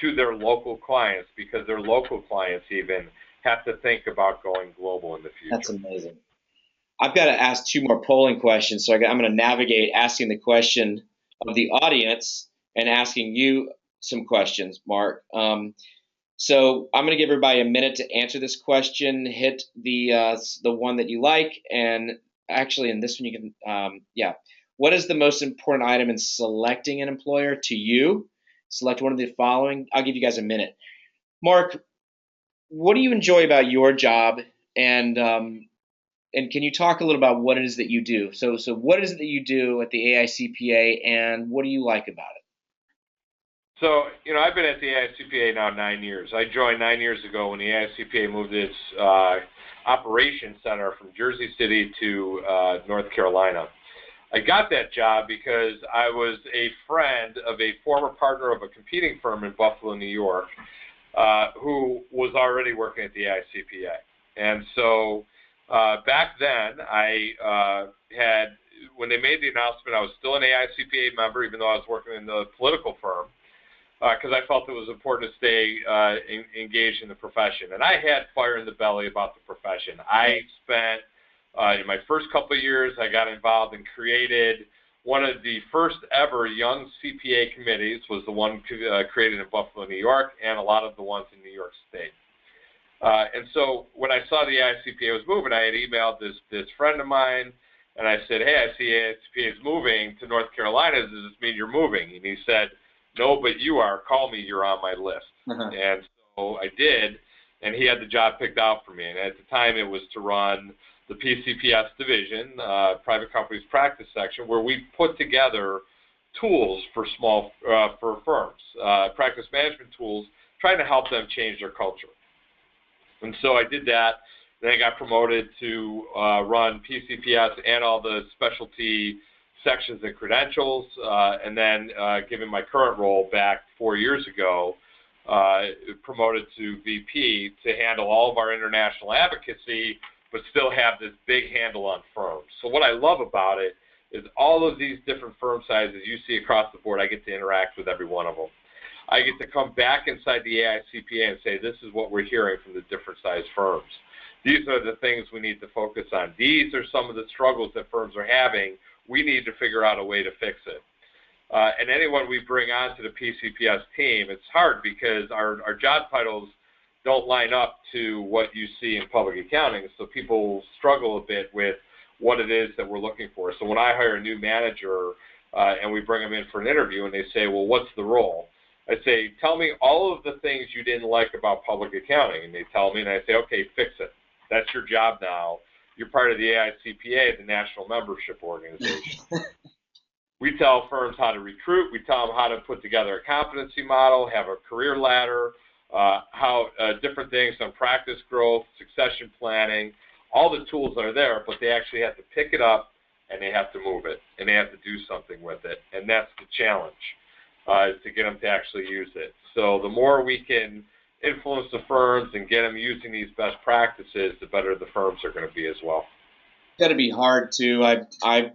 to their local clients because their local clients even have to think about going global in the future. That's amazing. I've got to ask two more polling questions, so I'm going to navigate asking the question of the audience and asking you some questions, Mark. So I'm going to give everybody a minute to answer this question. Hit the one that you like, and actually in this one you can, What is the most important item in selecting an employer to you? Select one of the following. I'll give you guys a minute. Mark, what do you enjoy about your job, and can you talk a little about what it is that you do? So what is it that you do at the AICPA, and what do you like about it? So, I've been at the AICPA now 9 years. I joined 9 years ago when the AICPA moved its operations center from Jersey City to North Carolina. I got that job because I was a friend of a former partner of a competing firm in Buffalo, New York, who was already working at the AICPA. And so back then, when they made the announcement, I was still an AICPA member, even though I was working in the political firm, because I felt it was important to stay engaged in the profession. And I had fire in the belly about the profession. I spent, in my first couple of years, I got involved and created one of the first ever young CPA committees, was the one created in Buffalo, New York, and a lot of the ones in New York State. And so when I saw the AICPA was moving, I had emailed this friend of mine, and I said, hey, I see AICPA is moving to North Carolina. Does this mean you're moving? And he said, no, but you are. Call me. You're on my list. Uh-huh. And so I did, and he had the job picked out for me. And at the time, it was to run the PCPS division, private companies practice section, where we put together tools for for firms, practice management tools, trying to help them change their culture. And so I did that. Then I got promoted to run PCPS and all the specialty sections and credentials, and then given my current role back 4 years ago, promoted to VP to handle all of our international advocacy, but still have this big handle on firms. So what I love about it is all of these different firm sizes you see across the board, I get to interact with every one of them. I get to come back inside the AICPA and say, this is what we're hearing from the different size firms. These are the things we need to focus on. These are some of the struggles that firms are having. We need to figure out a way to fix it. And anyone we bring on to the PCPS team, it's hard because our job titles don't line up to what you see in public accounting. So people struggle a bit with, what it is that we're looking for. So when I hire a new manager and we bring them in for an interview and they say, well, what's the role? I say, tell me all of the things you didn't like about public accounting. And they tell me, and I say, okay, fix it. That's your job now. You're part of the AICPA, the National Membership Organization. We tell firms how to recruit. We tell them how to put together a competency model, have a career ladder, different things on practice growth, succession planning. All the tools are there, but they actually have to pick it up and they have to move it and they have to do something with it. And that's the challenge, is to get them to actually use it. So the more we can influence the firms and get them using these best practices, the better the firms are going to be as well. It's got to be hard too. I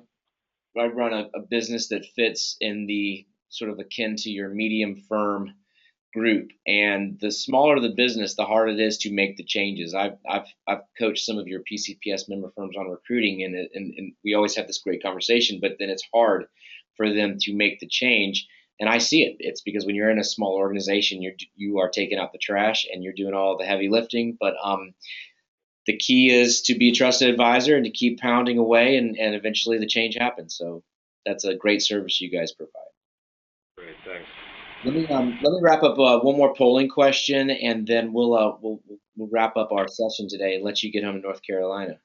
run a business that fits in the sort of akin to your medium firm group, and the smaller the business, the harder it is to make the changes. I've coached some of your PCPS member firms on recruiting, and we always have this great conversation, but then it's hard for them to make the change. And I see it. It's because when you're in a small organization, you are taking out the trash and you're doing all the heavy lifting. But the key is to be a trusted advisor and to keep pounding away, and eventually the change happens. So that's a great service you guys provide. Great, thanks. Let me wrap up one more polling question, and then we'll wrap up our session today and let you get home to North Carolina.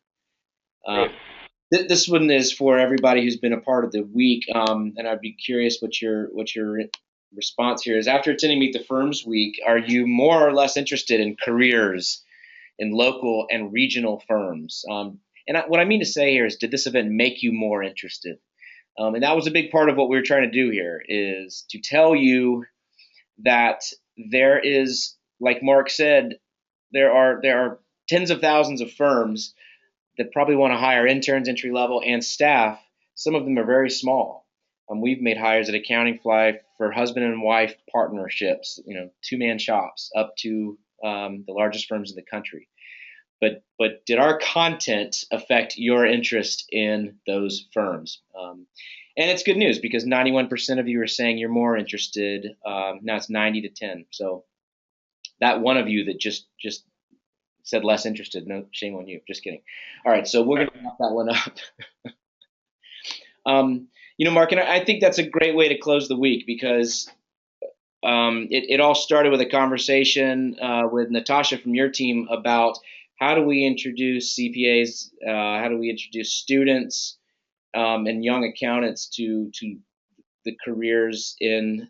This one is for everybody who's been a part of the week, and I'd be curious what your response here is. After attending Meet the Firms week, are you more or less interested in careers in local and regional firms? What I mean to say here is, did this event make you more interested? And that was a big part of what we were trying to do here, is to tell you that there is, like Mark said, there are tens of thousands of firms that probably want to hire interns, entry level, and staff. Some of them are very small. We've made hires at Accountingfly for husband and wife partnerships, two-man shops, up to the largest firms in the country. But did our content affect your interest in those firms? And it's good news, because 91% of you are saying you're more interested. Now it's 90 to 10. So that one of you that just said less interested, no shame on you. Just kidding. All right, so we're going to wrap that one up. Mark, and I think that's a great way to close the week, because it all started with a conversation with Natasha from your team about how do we introduce CPAs, how do we introduce students and young accountants to the careers in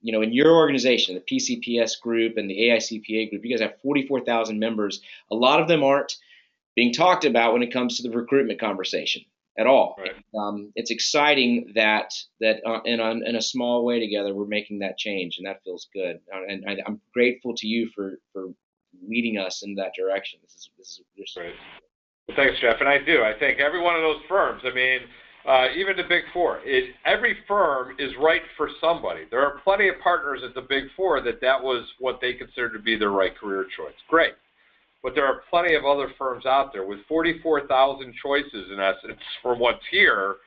your organization, the PCPS group and the AICPA group. You guys have 44,000 members. A lot of them aren't being talked about when it comes to the recruitment conversation at all. Right. It's exciting that in a small way together we're making that change, and that feels good. And I'm grateful to you for leading us in that direction. This is great. Well, thanks, Jeff. And I think every one of those firms, even the Big Four, every firm is right for somebody. There are plenty of partners at the Big Four that was what they considered to be their right career choice. Great. But there are plenty of other firms out there with 44,000 choices, in essence, for what's here.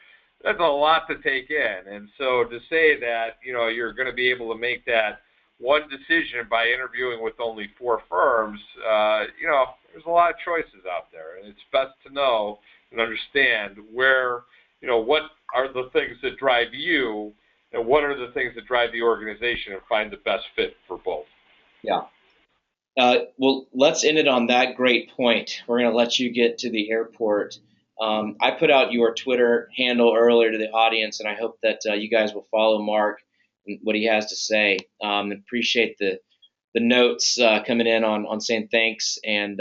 That's a lot to take in. And so to say that, you're going to be able to make that one decision by interviewing with only 4 firms, there's a lot of choices out there. And it's best to know and understand where, what are the things that drive you and what are the things that drive the organization, and find the best fit for both. Yeah. Well, let's end it on that great point. We're going to let you get to the airport. I put out your Twitter handle earlier to the audience, and I hope that you guys will follow Mark and what he has to say. Appreciate the notes coming in on saying thanks and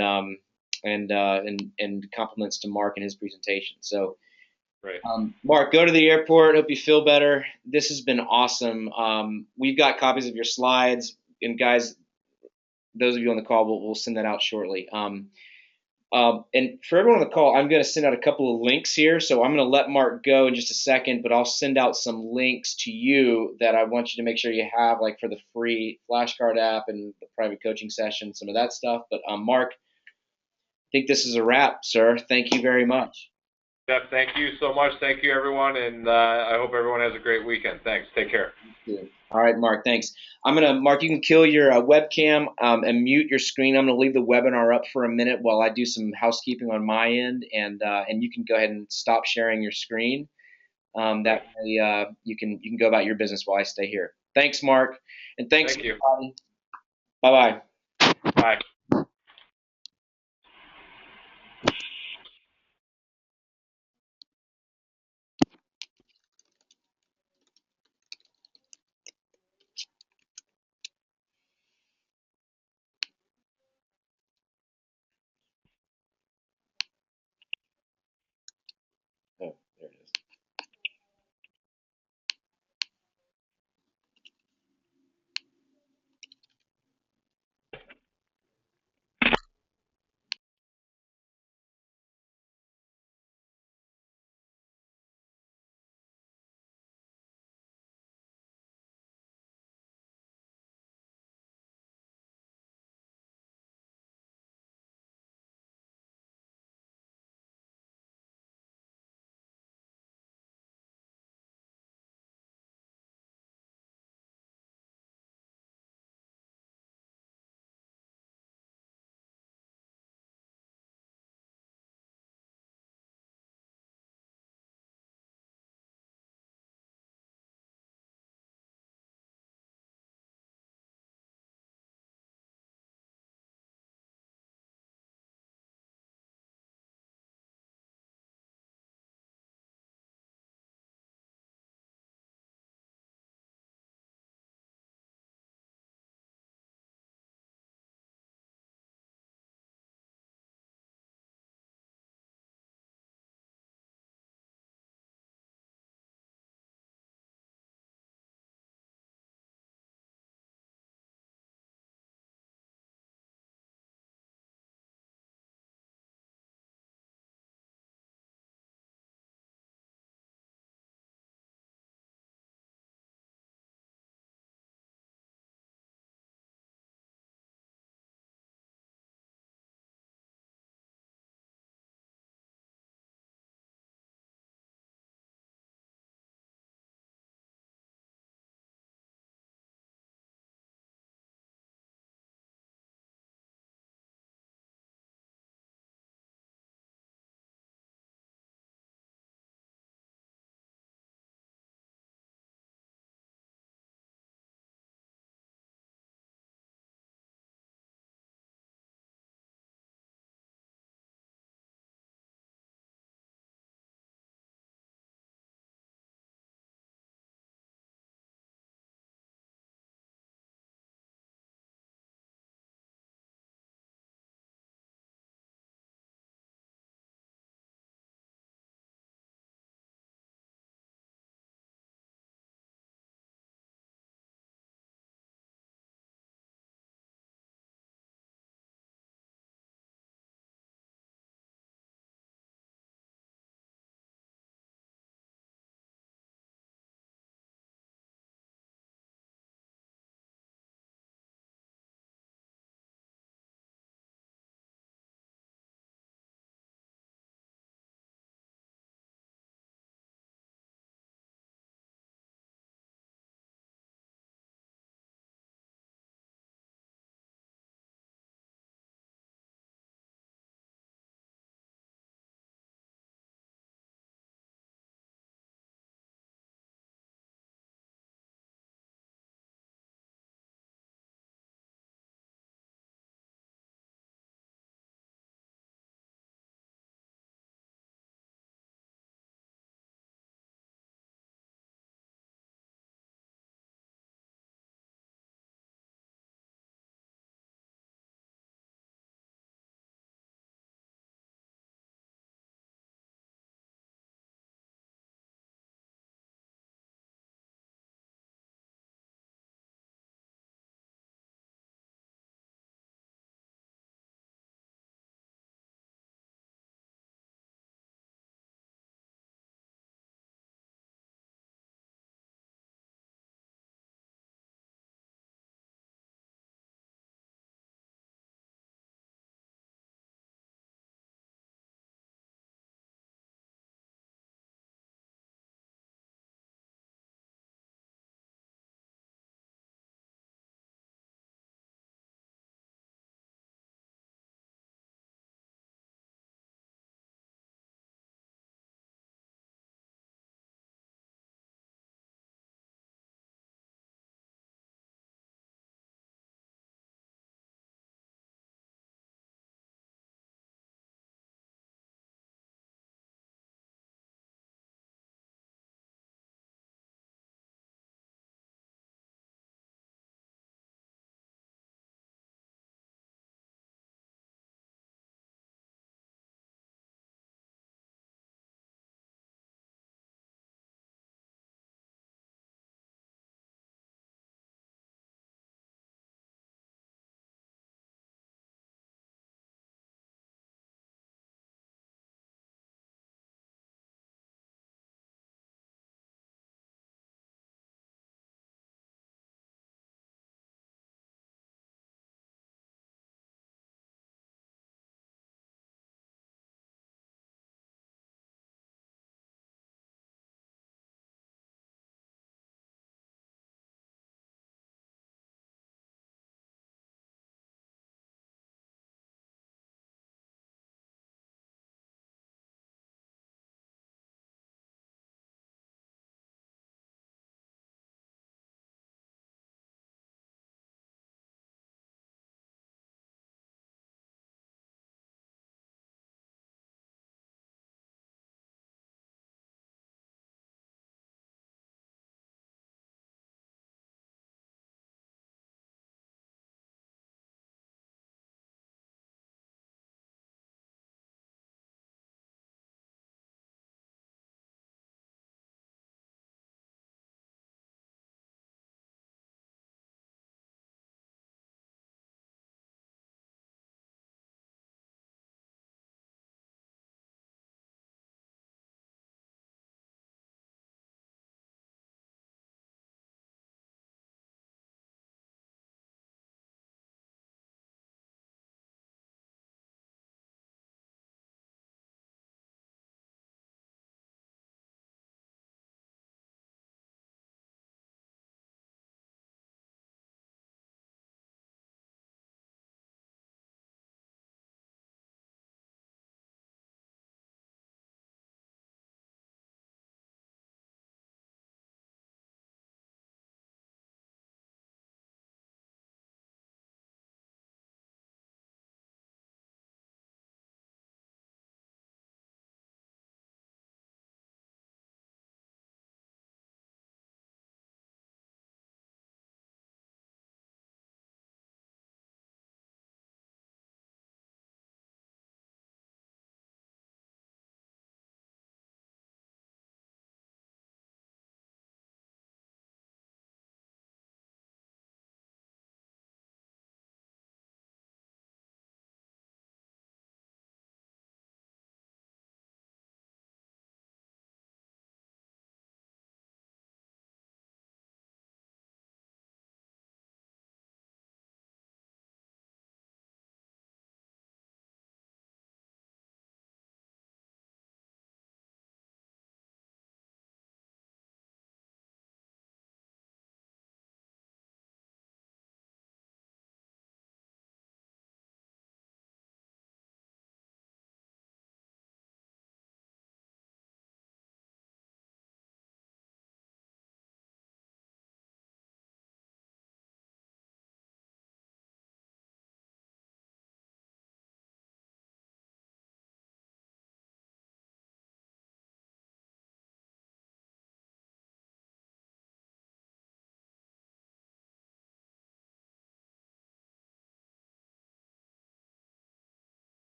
compliments to Mark and his presentation. So, right. Mark, go to the airport. Hope you feel better. This has been awesome. We've got copies of your slides, and guys, those of you on the call, we'll send that out shortly. And for everyone on the call, I'm going to send out a couple of links here. So I'm going to let Mark go in just a second, but I'll send out some links to you that I want you to make sure you have, like for the free flashcard app and the private coaching session, some of that stuff. But Mark, I think this is a wrap, sir. Thank you very much. Jeff, thank you so much. Thank you, everyone. And I hope everyone has a great weekend. Thanks. Take care. You too. All right, Mark, thanks. Mark, you can kill your webcam and mute your screen. I'm gonna leave the webinar up for a minute while I do some housekeeping on my end, and you can go ahead and stop sharing your screen. That way, you can go about your business while I stay here. Thanks, Mark, and thanks Thank you. everybody. Bye bye. Bye.